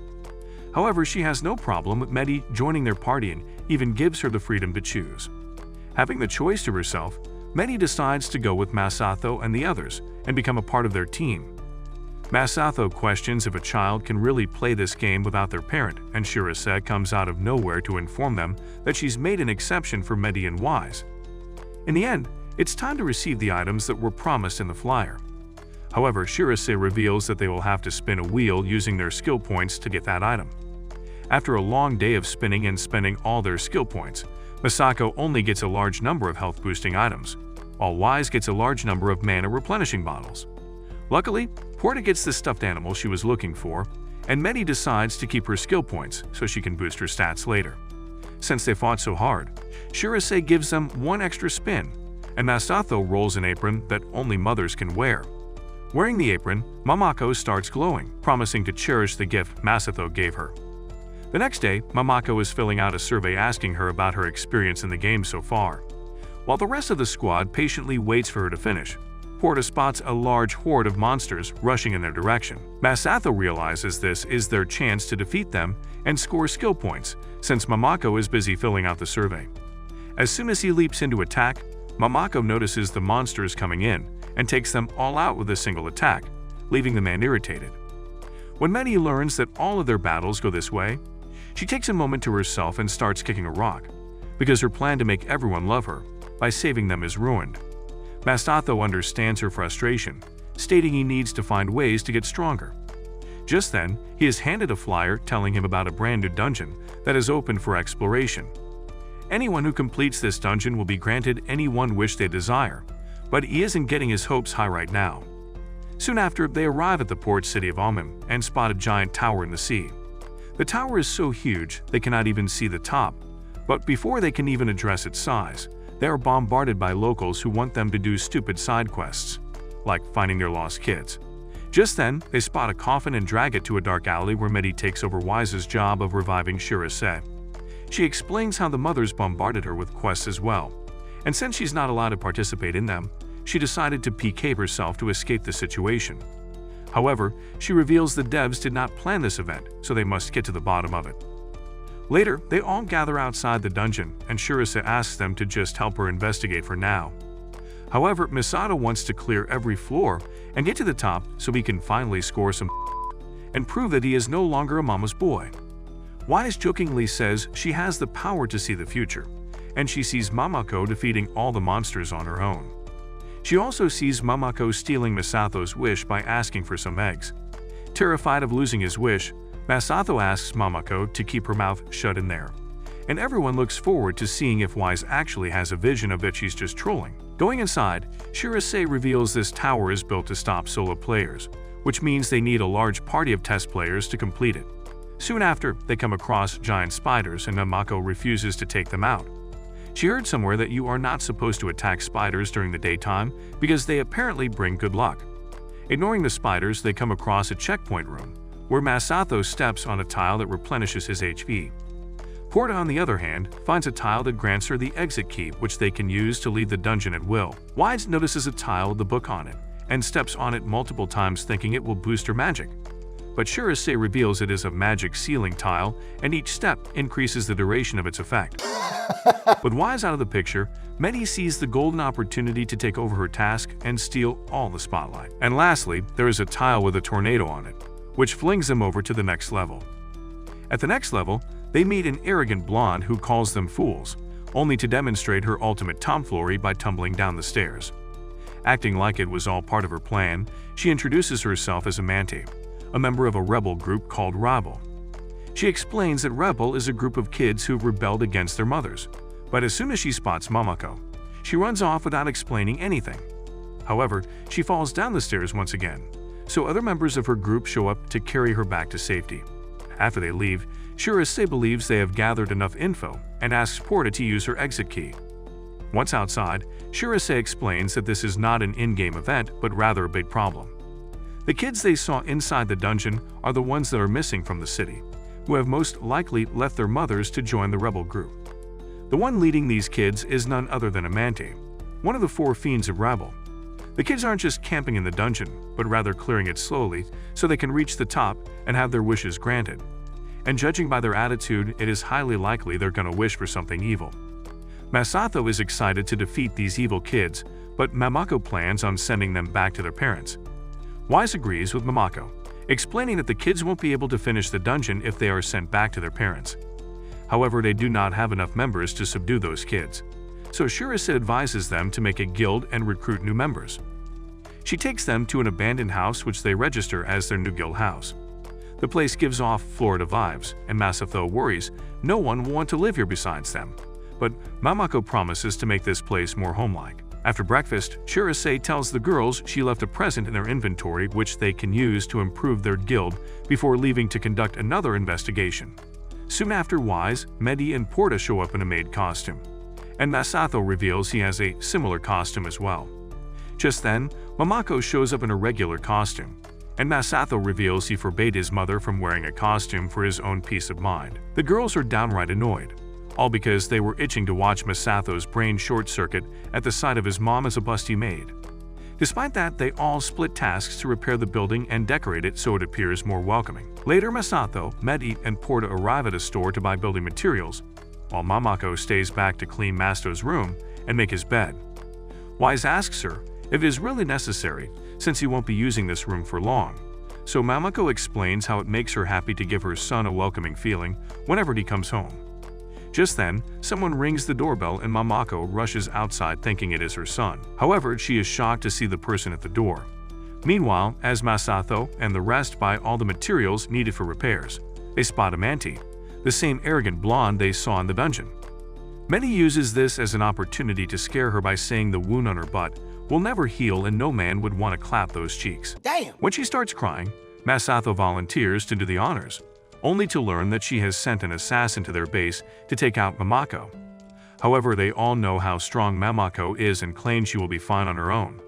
However, she has no problem with Medy joining their party and even gives her the freedom to choose. Having the choice to herself, Medy decides to go with Masato and the others and become a part of their team. Masato questions if a child can really play this game without their parent, and Shirase comes out of nowhere to inform them that she's made an exception for Medy and Wise. In the end, it's time to receive the items that were promised in the flyer. However, Shirase reveals that they will have to spin a wheel using their skill points to get that item. After a long day of spinning and spending all their skill points, Masako only gets a large number of health-boosting items, while Wise gets a large number of mana-replenishing bottles. Luckily, Pora gets the stuffed animal she was looking for, and Medy decides to keep her skill points so she can boost her stats later. Since they fought so hard, Shirase gives them one extra spin, and Masato rolls an apron that only mothers can wear. Wearing the apron, Mamako starts glowing, promising to cherish the gift Masato gave her. The next day, Mamako is filling out a survey asking her about her experience in the game so far. While the rest of the squad patiently waits for her to finish, Pora spots a large horde of monsters rushing in their direction. Masato realizes this is their chance to defeat them and score skill points, since Mamako is busy filling out the survey. As soon as he leaps into attack, Mamako notices the monsters coming in and takes them all out with a single attack, leaving the man irritated. When Medy learns that all of their battles go this way, she takes a moment to herself and starts kicking a rock, because her plan to make everyone love her by saving them is ruined. Masato understands her frustration, stating he needs to find ways to get stronger. Just then, he is handed a flyer telling him about a brand new dungeon that is open for exploration. Anyone who completes this dungeon will be granted any one wish they desire, but he isn't getting his hopes high right now. Soon after, they arrive at the port city of Mamen and spot a giant tower in the sea. The tower is so huge they cannot even see the top, but before they can even address its size, they are bombarded by locals who want them to do stupid side quests, like finding their lost kids. Just then, they spot a coffin and drag it to a dark alley where Medy takes over Wise's job of reviving Shirase. She explains how the mothers bombarded her with quests as well, and since she's not allowed to participate in them, she decided to PK herself to escape the situation. However, she reveals the devs did not plan this event, so they must get to the bottom of it. Later, they all gather outside the dungeon, and Shirase asks them to just help her investigate for now. However, Masato wants to clear every floor and get to the top so he can finally score some. and prove that he is no longer a mama's boy. Wise jokingly says she has the power to see the future, and she sees Mamako defeating all the monsters on her own. She also sees Mamako stealing Masato's wish by asking for some eggs. Terrified of losing his wish, Masato asks Mamako to keep her mouth shut in there. And everyone looks forward to seeing if Wise actually has a vision of that she's just trolling. Going inside, Shirase reveals this tower is built to stop solo players, which means they need a large party of test players to complete it. Soon after, they come across giant spiders and Mamako refuses to take them out. She heard somewhere that you are not supposed to attack spiders during the daytime because they apparently bring good luck. Ignoring the spiders, they come across a checkpoint room, where Masato steps on a tile that replenishes his HP. Pora, on the other hand, finds a tile that grants her the exit key, which they can use to leave the dungeon at will. Wise notices a tile with the book on it, and steps on it multiple times thinking it will boost her magic. But Shirase reveals it is a magic ceiling tile, and each step increases the duration of its effect. With Wise out of the picture, Medy sees the golden opportunity to take over her task and steal all the spotlight. And lastly, there is a tile with a tornado on it, which flings them over to the next level. At the next level, they meet an arrogant blonde who calls them fools, only to demonstrate her ultimate tomfoolery by tumbling down the stairs. Acting like it was all part of her plan, she introduces herself as Amante, a member of a rebel group called Rebel. She explains that Rebel is a group of kids who've rebelled against their mothers, but as soon as she spots Mamako, she runs off without explaining anything. However, she falls down the stairs once again, so other members of her group show up to carry her back to safety. After they leave, Shirase believes they have gathered enough info and asks Pora to use her exit key. Once outside, Shirase explains that this is not an in-game event but rather a big problem. The kids they saw inside the dungeon are the ones that are missing from the city, who have most likely left their mothers to join the rebel group. The one leading these kids is none other than Amante, one of the 4 fiends of Rebel. The kids aren't just camping in the dungeon, but rather clearing it slowly so they can reach the top and have their wishes granted. And judging by their attitude, it is highly likely they're gonna wish for something evil. Masato is excited to defeat these evil kids, but Mamako plans on sending them back to their parents. Wise agrees with Mamako, explaining that the kids won't be able to finish the dungeon if they are sent back to their parents. However, they do not have enough members to subdue those kids, so Shirase advises them to make a guild and recruit new members. She takes them to an abandoned house which they register as their new guild house. The place gives off Florida vibes, and Masato worries no one will want to live here besides them, but Mamako promises to make this place more homelike. After breakfast, Shirase tells the girls she left a present in their inventory which they can use to improve their guild before leaving to conduct another investigation. Soon after, Wise, Medy, and Pora show up in a maid costume, and Masato reveals he has a similar costume as well. Just then, Mamako shows up in a regular costume, and Masato reveals he forbade his mother from wearing a costume for his own peace of mind. The girls are downright annoyed, all because they were itching to watch Masato's brain short-circuit at the sight of his mom as a busty maid. Despite that, they all split tasks to repair the building and decorate it so it appears more welcoming. Later, Masato, Medy, and Pora arrive at a store to buy building materials, while Mamako stays back to clean Masto's room and make his bed. Wise asks her if it is really necessary, since he won't be using this room for long, so Mamako explains how it makes her happy to give her son a welcoming feeling whenever he comes home. Just then, someone rings the doorbell and Mamako rushes outside thinking it is her son. However, she is shocked to see the person at the door. Meanwhile, as Masato and the rest buy all the materials needed for repairs, they spot Amante, the same arrogant blonde they saw in the dungeon. Medy uses this as an opportunity to scare her by saying the wound on her butt will never heal and no man would want to clap those cheeks. Damn! When she starts crying, Masato volunteers to do the honors, only to learn that she has sent an assassin to their base to take out Mamako. However, they all know how strong Mamako is and claim she will be fine on her own.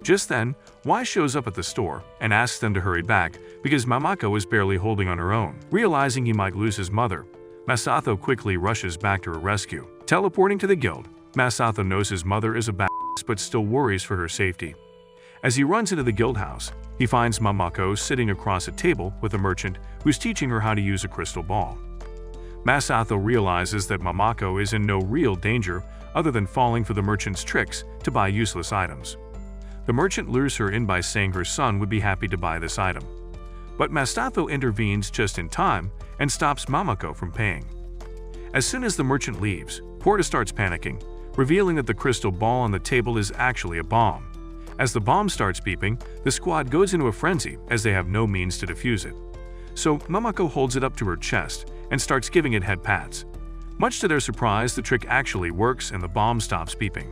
Just then, Wise shows up at the store and asks them to hurry back because Mamako is barely holding on her own. Realizing he might lose his mother, Masato quickly rushes back to her rescue. Teleporting to the guild, Masato knows his mother is a badass but still worries for her safety. As he runs into the guild house, he finds Mamako sitting across a table with a merchant who's teaching her how to use a crystal ball. Masato realizes that Mamako is in no real danger other than falling for the merchant's tricks to buy useless items. The merchant lures her in by saying her son would be happy to buy this item. But Masato intervenes just in time and stops Mamako from paying. As soon as the merchant leaves, Pora starts panicking, revealing that the crystal ball on the table is actually a bomb. As the bomb starts beeping, the squad goes into a frenzy as they have no means to defuse it. So Mamako holds it up to her chest and starts giving it head pats. Much to their surprise, the trick actually works and the bomb stops beeping.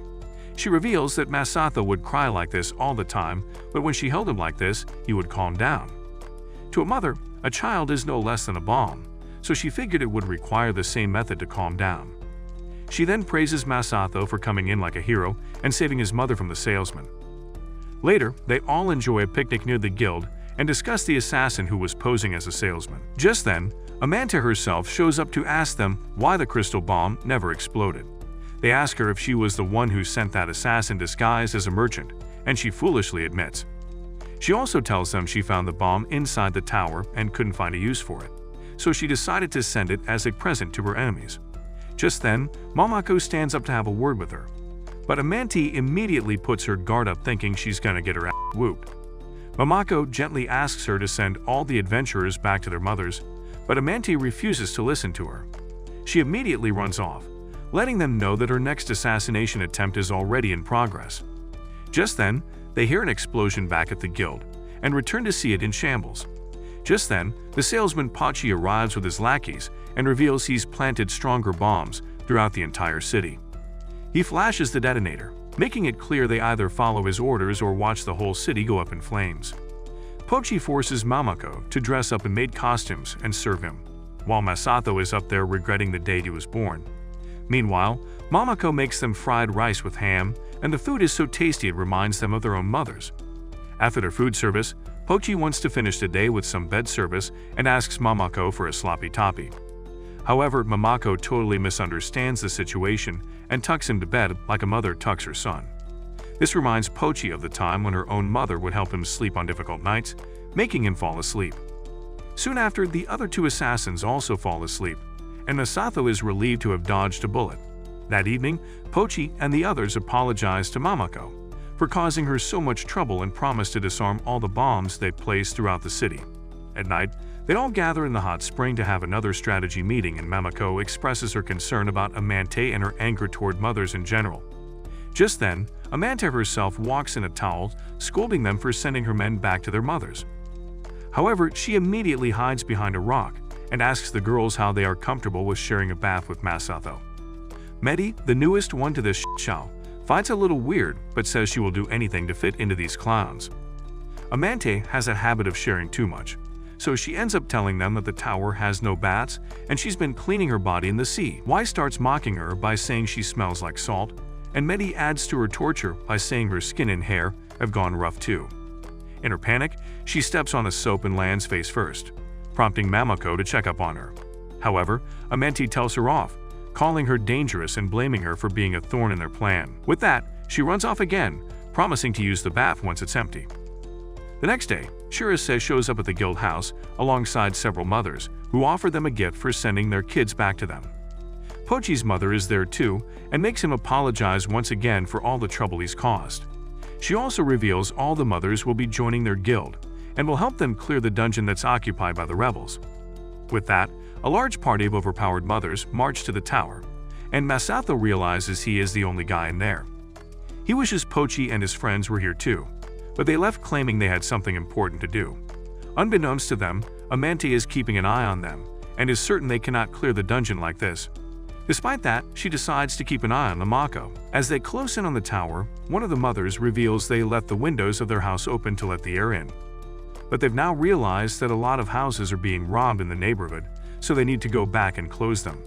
She reveals that Masato would cry like this all the time, but when she held him like this, he would calm down. To a mother, a child is no less than a bomb, so she figured it would require the same method to calm down. She then praises Masato for coming in like a hero and saving his mother from the salesman. Later, they all enjoy a picnic near the guild and discuss the assassin who was posing as a salesman. Just then, Amante herself shows up to ask them why the crystal bomb never exploded. They ask her if she was the one who sent that assassin disguised as a merchant, and she foolishly admits. She also tells them she found the bomb inside the tower and couldn't find a use for it, so she decided to send it as a present to her enemies. Just then, Mamako stands up to have a word with her, but Amante immediately puts her guard up thinking she's gonna get her ass whooped. Mamako gently asks her to send all the adventurers back to their mothers, but Amante refuses to listen to her. She immediately runs off, letting them know that her next assassination attempt is already in progress. Just then, they hear an explosion back at the guild and return to see it in shambles. Just then, the salesman Pachi arrives with his lackeys and reveals he's planted stronger bombs throughout the entire city. He flashes the detonator, making it clear they either follow his orders or watch the whole city go up in flames. Pochi forces Mamako to dress up in maid costumes and serve him, while Masato is up there regretting the day he was born. Meanwhile, Mamako makes them fried rice with ham, and the food is so tasty it reminds them of their own mothers. After their food service, Pochi wants to finish the day with some bed service and asks Mamako for a sloppy toppy. However, Mamako totally misunderstands the situation and tucks him to bed like a mother tucks her son. This reminds Pochi of the time when her own mother would help him sleep on difficult nights, making him fall asleep. Soon after, the other two assassins also fall asleep, and Masato is relieved to have dodged a bullet. That evening, Pochi and the others apologize to Mamako for causing her so much trouble and promise to disarm all the bombs they placed throughout the city. At night, they all gather in the hot spring to have another strategy meeting, and Mamako expresses her concern about Amante and her anger toward mothers in general. Just then, Amante herself walks in a towel, scolding them for sending her men back to their mothers. However, she immediately hides behind a rock and asks the girls how they are comfortable with sharing a bath with Masato. Medy, the newest one to this show, finds it a little weird but says she will do anything to fit into these clowns. Amante has a habit of sharing too much, so she ends up telling them that the tower has no baths and she's been cleaning her body in the sea. Wise starts mocking her by saying she smells like salt, and Medy adds to her torture by saying her skin and hair have gone rough too. In her panic, she steps on a soap and lands face first, prompting Mamako to check up on her. However, Amante tells her off, calling her dangerous and blaming her for being a thorn in their plan. With that, she runs off again, promising to use the bath once it's empty. The next day, Shirase shows up at the guild house alongside several mothers who offer them a gift for sending their kids back to them. Pochi's mother is there too and makes him apologize once again for all the trouble he's caused. She also reveals all the mothers will be joining their guild and will help them clear the dungeon that's occupied by the rebels. With that, a large party of overpowered mothers march to the tower, and Masato realizes he is the only guy in there. He wishes Pochi and his friends were here too, but they left claiming they had something important to do. Unbeknownst to them, Amante is keeping an eye on them and is certain they cannot clear the dungeon like this. Despite that, she decides to keep an eye on Mamako. As they close in on the tower, one of the mothers reveals they left the windows of their house open to let the air in. But they've now realized that a lot of houses are being robbed in the neighborhood, so they need to go back and close them.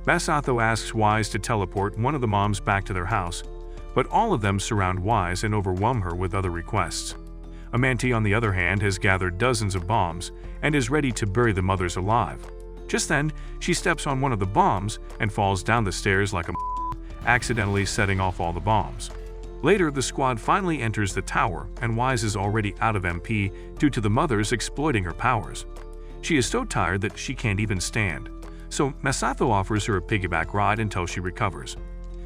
Masato asks Wise to teleport one of the moms back to their house, but all of them surround Wise and overwhelm her with other requests. Amante, on the other hand, has gathered dozens of bombs and is ready to bury the mothers alive. Just then, she steps on one of the bombs and falls down the stairs like a accidentally setting off all the bombs. Later, the squad finally enters the tower and Wise is already out of MP due to the mothers exploiting her powers. She is so tired that she can't even stand, so Masato offers her a piggyback ride until she recovers.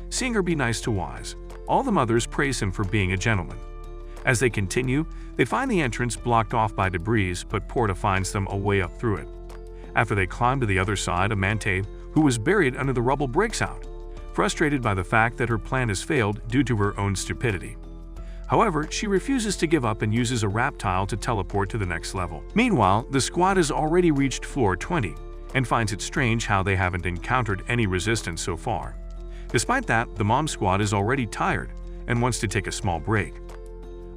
Seeing her be nice to Wise, all the mothers praise him for being a gentleman. As they continue, they find the entrance blocked off by debris, but Pora finds them a way up through it. After they climb to the other side, Amante, who was buried under the rubble, breaks out, frustrated by the fact that her plan has failed due to her own stupidity. However, she refuses to give up and uses a wrap tile to teleport to the next level. Meanwhile, the squad has already reached floor 20 and finds it strange how they haven't encountered any resistance so far. Despite that, the mom squad is already tired and wants to take a small break.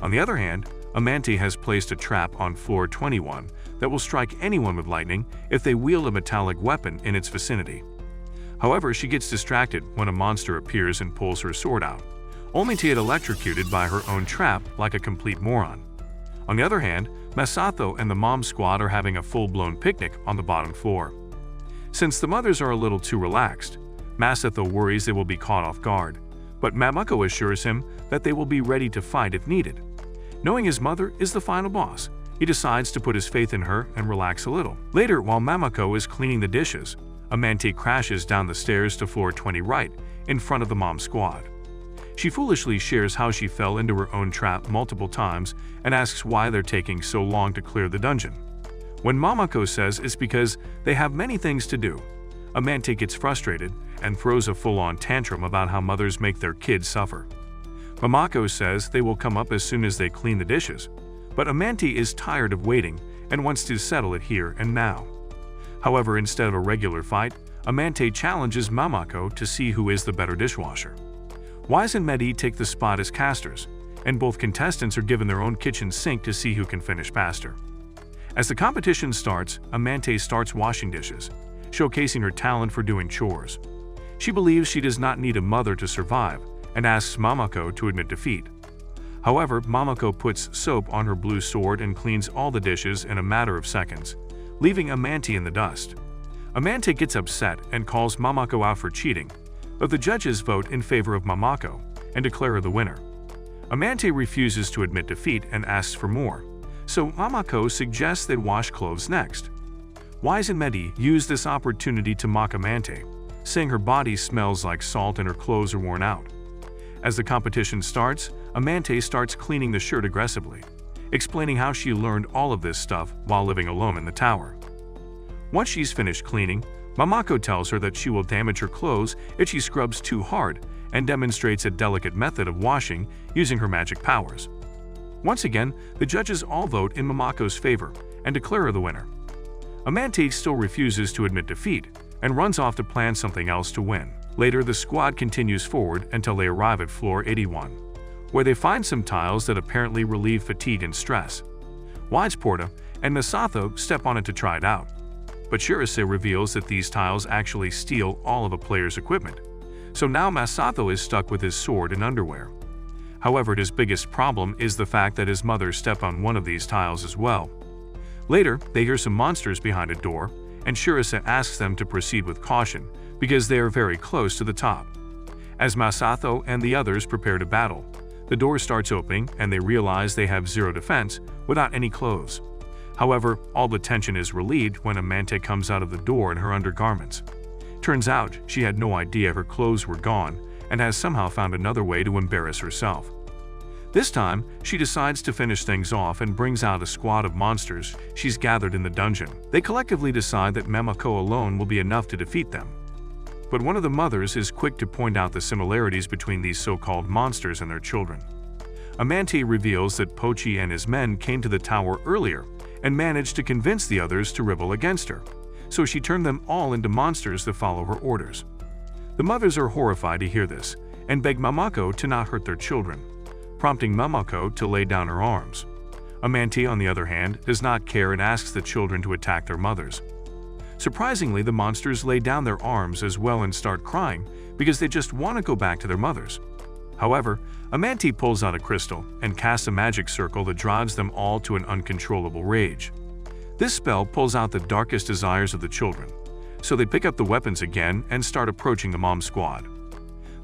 On the other hand, Amante has placed a trap on floor 21 that will strike anyone with lightning if they wield a metallic weapon in its vicinity. However, she gets distracted when a monster appears and pulls her sword out, only to get electrocuted by her own trap like a complete moron. On the other hand, Masato and the mom squad are having a full-blown picnic on the bottom floor. Since the mothers are a little too relaxed, Masato worries they will be caught off guard, but Mamako assures him that they will be ready to fight if needed. Knowing his mother is the final boss, he decides to put his faith in her and relax a little. Later, while Mamako is cleaning the dishes, Amante crashes down the stairs to floor 20 right, in front of the mom squad. She foolishly shares how she fell into her own trap multiple times and asks why they're taking so long to clear the dungeon. When Mamako says it's because they have many things to do, Amante gets frustrated and throws a full-on tantrum about how mothers make their kids suffer. Mamako says they will come up as soon as they clean the dishes, but Amante is tired of waiting and wants to settle it here and now. However, instead of a regular fight, Amante challenges Mamako to see who is the better dishwasher. Wise and Medy take the spot as casters, and both contestants are given their own kitchen sink to see who can finish faster. As the competition starts, Amante starts washing dishes, showcasing her talent for doing chores. She believes she does not need a mother to survive and asks Mamako to admit defeat. However, Mamako puts soap on her blue sword and cleans all the dishes in a matter of seconds, leaving Amante in the dust. Amante gets upset and calls Mamako out for cheating, but the judges vote in favor of Mamako and declare her the winner. Amante refuses to admit defeat and asks for more, so Mamako suggests they wash clothes next. Wise and Medy use this opportunity to mock Amante, saying her body smells like salt and her clothes are worn out. As the competition starts, Amante starts cleaning the shirt aggressively, explaining how she learned all of this stuff while living alone in the tower. Once she's finished cleaning, Mamako tells her that she will damage her clothes if she scrubs too hard and demonstrates a delicate method of washing using her magic powers. Once again, the judges all vote in Mamako's favor and declare her the winner. Amante still refuses to admit defeat and runs off to plan something else to win. Later, the squad continues forward until they arrive at floor 81, where they find some tiles that apparently relieve fatigue and stress. Wise, Pora, and Masato step on it to try it out, but Shirase reveals that these tiles actually steal all of a player's equipment, so now Masato is stuck with his sword and underwear. However, his biggest problem is the fact that his mother stepped on one of these tiles as well. Later, they hear some monsters behind a door, and Shirase asks them to proceed with caution because they are very close to the top. As Masato and the others prepare to battle, the door starts opening and they realize they have zero defense without any clothes. However, all the tension is relieved when Amante comes out of the door in her undergarments. Turns out she had no idea her clothes were gone and has somehow found another way to embarrass herself. This time, she decides to finish things off and brings out a squad of monsters she's gathered in the dungeon. They collectively decide that Mamako alone will be enough to defeat them. But one of the mothers is quick to point out the similarities between these so-called monsters and their children. Amante reveals that Pochi and his men came to the tower earlier and managed to convince the others to rebel against her, so she turned them all into monsters to follow her orders. The mothers are horrified to hear this and beg Mamako to not hurt their children, prompting Mamako to lay down her arms. Amante, on the other hand, does not care and asks the children to attack their mothers. Surprisingly, the monsters lay down their arms as well and start crying because they just want to go back to their mothers. However, Amante pulls out a crystal and casts a magic circle that drives them all to an uncontrollable rage. This spell pulls out the darkest desires of the children, so they pick up the weapons again and start approaching the mom squad.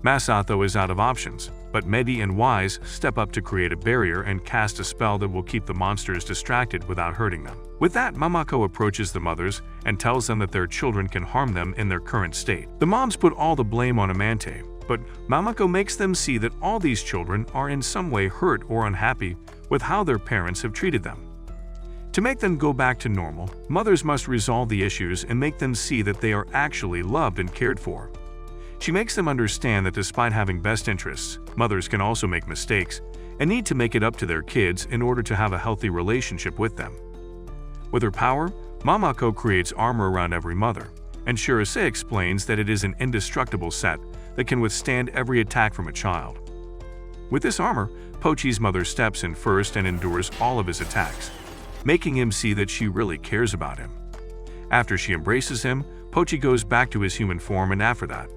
Masato is out of options, but Medy and Wise step up to create a barrier and cast a spell that will keep the monsters distracted without hurting them. With that, Mamako approaches the mothers and tells them that their children can harm them in their current state. The moms put all the blame on Amante, but Mamako makes them see that all these children are in some way hurt or unhappy with how their parents have treated them. To make them go back to normal, mothers must resolve the issues and make them see that they are actually loved and cared for. She makes them understand that despite having best interests, mothers can also make mistakes and need to make it up to their kids in order to have a healthy relationship with them. With her power, Mamako creates armor around every mother, and Shirise explains that it is an indestructible set that can withstand every attack from a child. With this armor, Pochi's mother steps in first and endures all of his attacks, making him see that she really cares about him. After she embraces him, Pochi goes back to his human form, and after that,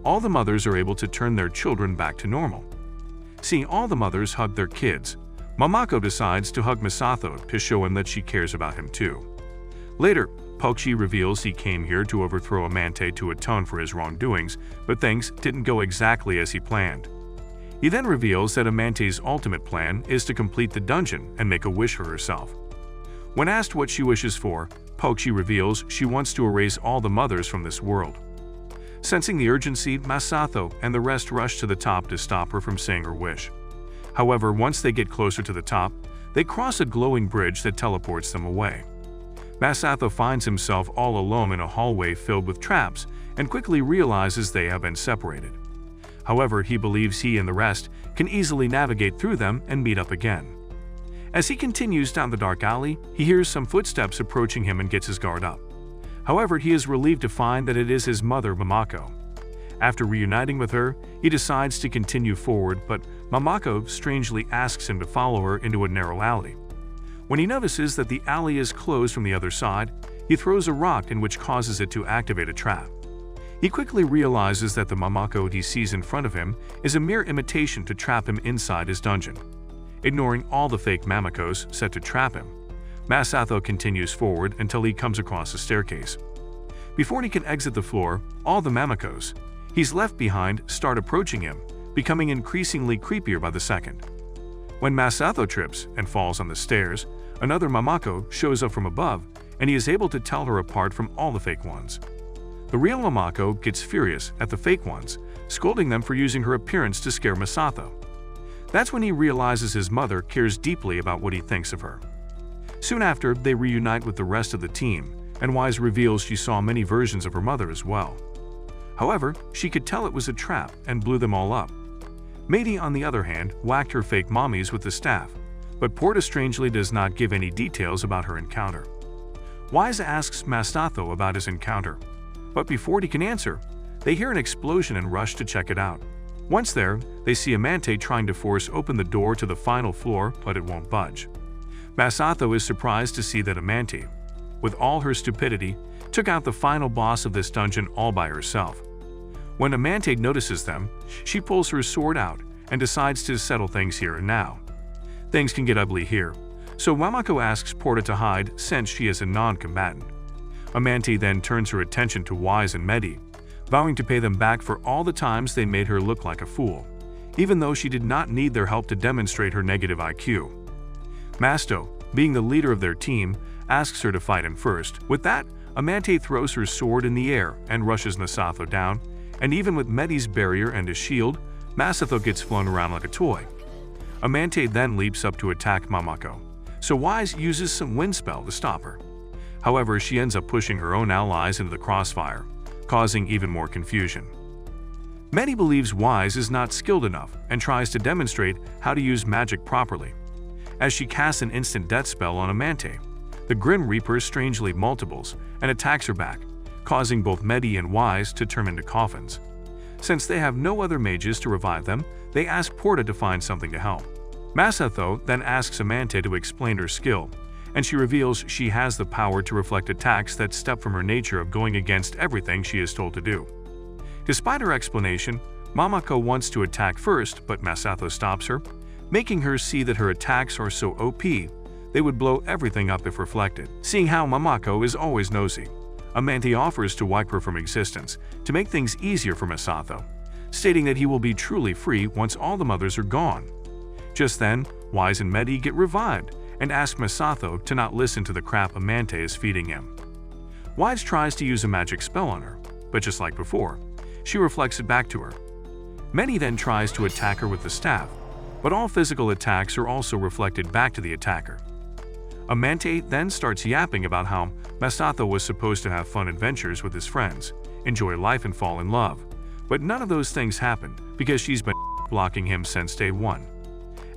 all the mothers are able to turn their children back to normal. Seeing all the mothers hug their kids, Mamako decides to hug Masato to show him that she cares about him too. Later, Pochi reveals he came here to overthrow Amante to atone for his wrongdoings, but things didn't go exactly as he planned. He then reveals that Amante's ultimate plan is to complete the dungeon and make a wish for herself. When asked what she wishes for, Pochi reveals she wants to erase all the mothers from this world. Sensing the urgency, Masato and the rest rush to the top to stop her from saying her wish. However, once they get closer to the top, they cross a glowing bridge that teleports them away. Masato finds himself all alone in a hallway filled with traps and quickly realizes they have been separated. However, he believes he and the rest can easily navigate through them and meet up again. As he continues down the dark alley, he hears some footsteps approaching him and gets his guard up. However, he is relieved to find that it is his mother, Mamako. After reuniting with her, he decides to continue forward, but Mamako strangely asks him to follow her into a narrow alley. When he notices that the alley is closed from the other side, he throws a rock in which causes it to activate a trap. He quickly realizes that the Mamako he sees in front of him is a mere imitation to trap him inside his dungeon. Ignoring all the fake Mamakos set to trap him, Masato continues forward until he comes across a staircase. Before he can exit the floor, all the Mamakos he's left behind start approaching him, becoming increasingly creepier by the second. When Masato trips and falls on the stairs, another Mamako shows up from above, and he is able to tell her apart from all the fake ones. The real Mamako gets furious at the fake ones, scolding them for using her appearance to scare Masato. That's when he realizes his mother cares deeply about what he thinks of her. Soon after, they reunite with the rest of the team, and Wise reveals she saw many versions of her mother as well. However, she could tell it was a trap and blew them all up. Medy, on the other hand, whacked her fake mommies with the staff, but Pora strangely does not give any details about her encounter. Wise asks Masato about his encounter, but before he can answer, they hear an explosion and rush to check it out. Once there, they see Amante trying to force open the door to the final floor, but it won't budge. Masato is surprised to see that Amante, with all her stupidity, took out the final boss of this dungeon all by herself. When Amante notices them, she pulls her sword out and decides to settle things here and now. Things can get ugly here, so Mamako asks Pora to hide since she is a non-combatant. Amante then turns her attention to Wise and Medy, vowing to pay them back for all the times they made her look like a fool, even though she did not need their help to demonstrate her negative IQ. Masto, being the leader of their team, asks her to fight him first. With that, Amante throws her sword in the air and rushes Masato down, and even with Medy's barrier and his shield, Masato gets flown around like a toy. Amante then leaps up to attack Mamako, so Wise uses some wind spell to stop her. However, she ends up pushing her own allies into the crossfire, causing even more confusion. Medy believes Wise is not skilled enough and tries to demonstrate how to use magic properly. As she casts an instant death spell on Amante, the Grim Reaper strangely multiples and attacks her back, causing both Medy and Wise to turn into coffins. Since they have no other mages to revive them, they ask Pora to find something to help. Masato then asks Amante to explain her skill, and she reveals she has the power to reflect attacks that step from her nature of going against everything she is told to do. Despite her explanation, Mamako wants to attack first, but Masato stops her, making her see that her attacks are so OP, they would blow everything up if reflected. Seeing how Mamako is always nosy, Amante offers to wipe her from existence to make things easier for Masato, stating that he will be truly free once all the mothers are gone. Just then, Wise and Medy get revived and ask Masato to not listen to the crap Amante is feeding him. Wise tries to use a magic spell on her, but just like before, she reflects it back to her. Medy then tries to attack her with the staff, but all physical attacks are also reflected back to the attacker. Amante then starts yapping about how Masato was supposed to have fun adventures with his friends, enjoy life and fall in love, but none of those things happened because she's been blocking him since day one.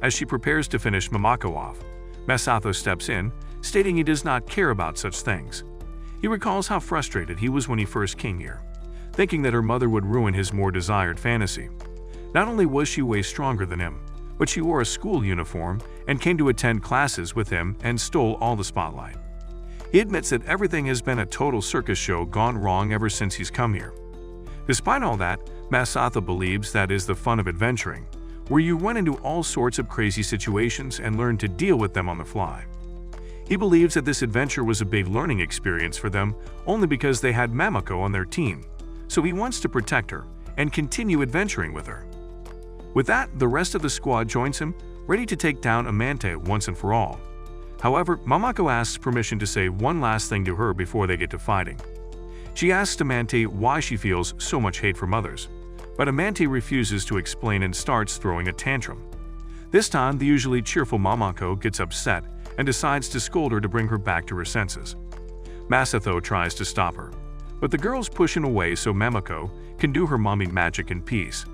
As she prepares to finish Mamako off, Masato steps in, stating he does not care about such things. He recalls how frustrated he was when he first came here, thinking that her mother would ruin his more desired fantasy. Not only was she way stronger than him, but she wore a school uniform and came to attend classes with him and stole all the spotlight. He admits that everything has been a total circus show gone wrong ever since he's come here. Despite all that, Masato believes that is the fun of adventuring, where you run into all sorts of crazy situations and learn to deal with them on the fly. He believes that this adventure was a big learning experience for them only because they had Mamako on their team, so he wants to protect her and continue adventuring with her. With that, the rest of the squad joins him, ready to take down Amante once and for all. However, Mamako asks permission to say one last thing to her before they get to fighting. She asks Amante why she feels so much hate from others, but Amante refuses to explain and starts throwing a tantrum. This time, the usually cheerful Mamako gets upset and decides to scold her to bring her back to her senses. Masato tries to stop her, but the girls push him away so Mamako can do her mommy magic in peace.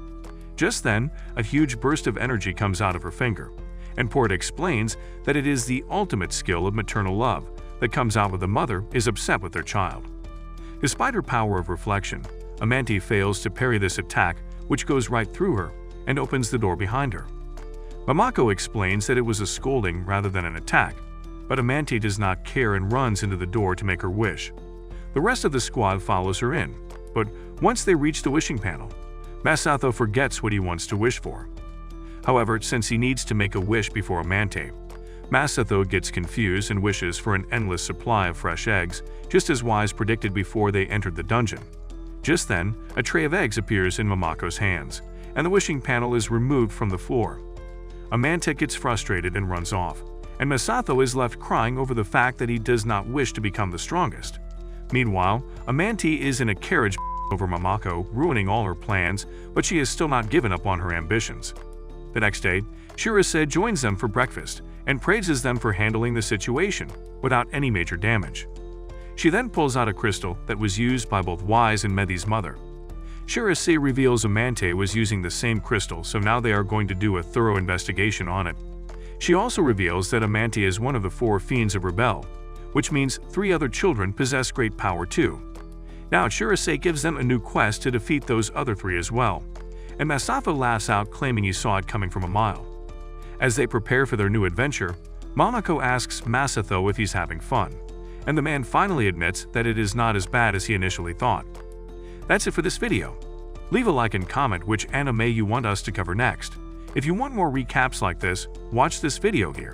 Just then, a huge burst of energy comes out of her finger, and Pora explains that it is the ultimate skill of maternal love that comes out when the mother is upset with their child. Despite her power of reflection, Amante fails to parry this attack, which goes right through her and opens the door behind her. Mamako explains that it was a scolding rather than an attack, but Amante does not care and runs into the door to make her wish. The rest of the squad follows her in, but once they reach the wishing panel, Masato forgets what he wants to wish for. However, since he needs to make a wish before Amante, Masato gets confused and wishes for an endless supply of fresh eggs, just as Wise predicted before they entered the dungeon. Just then, a tray of eggs appears in Mamako's hands, and the wishing panel is removed from the floor. Amante gets frustrated and runs off, and Masato is left crying over the fact that he does not wish to become the strongest. Meanwhile, Amante is in a carriage over Mamako, ruining all her plans, but she has still not given up on her ambitions. The next day, Shirase joins them for breakfast and praises them for handling the situation without any major damage. She then pulls out a crystal that was used by both Wise and Medy's mother. Shirase reveals Amante was using the same crystal, so now they are going to do a thorough investigation on it. She also reveals that Amante is one of the 4 fiends of Rebel, which means 3 other children possess great power too. Now Shirase gives them a new quest to defeat those other 3 as well, and Masato laughs out, claiming he saw it coming from a mile. As they prepare for their new adventure, Mamako asks Masato if he's having fun, and the man finally admits that it is not as bad as he initially thought. That's it for this video. Leave a like and comment which anime you want us to cover next. If you want more recaps like this, watch this video here.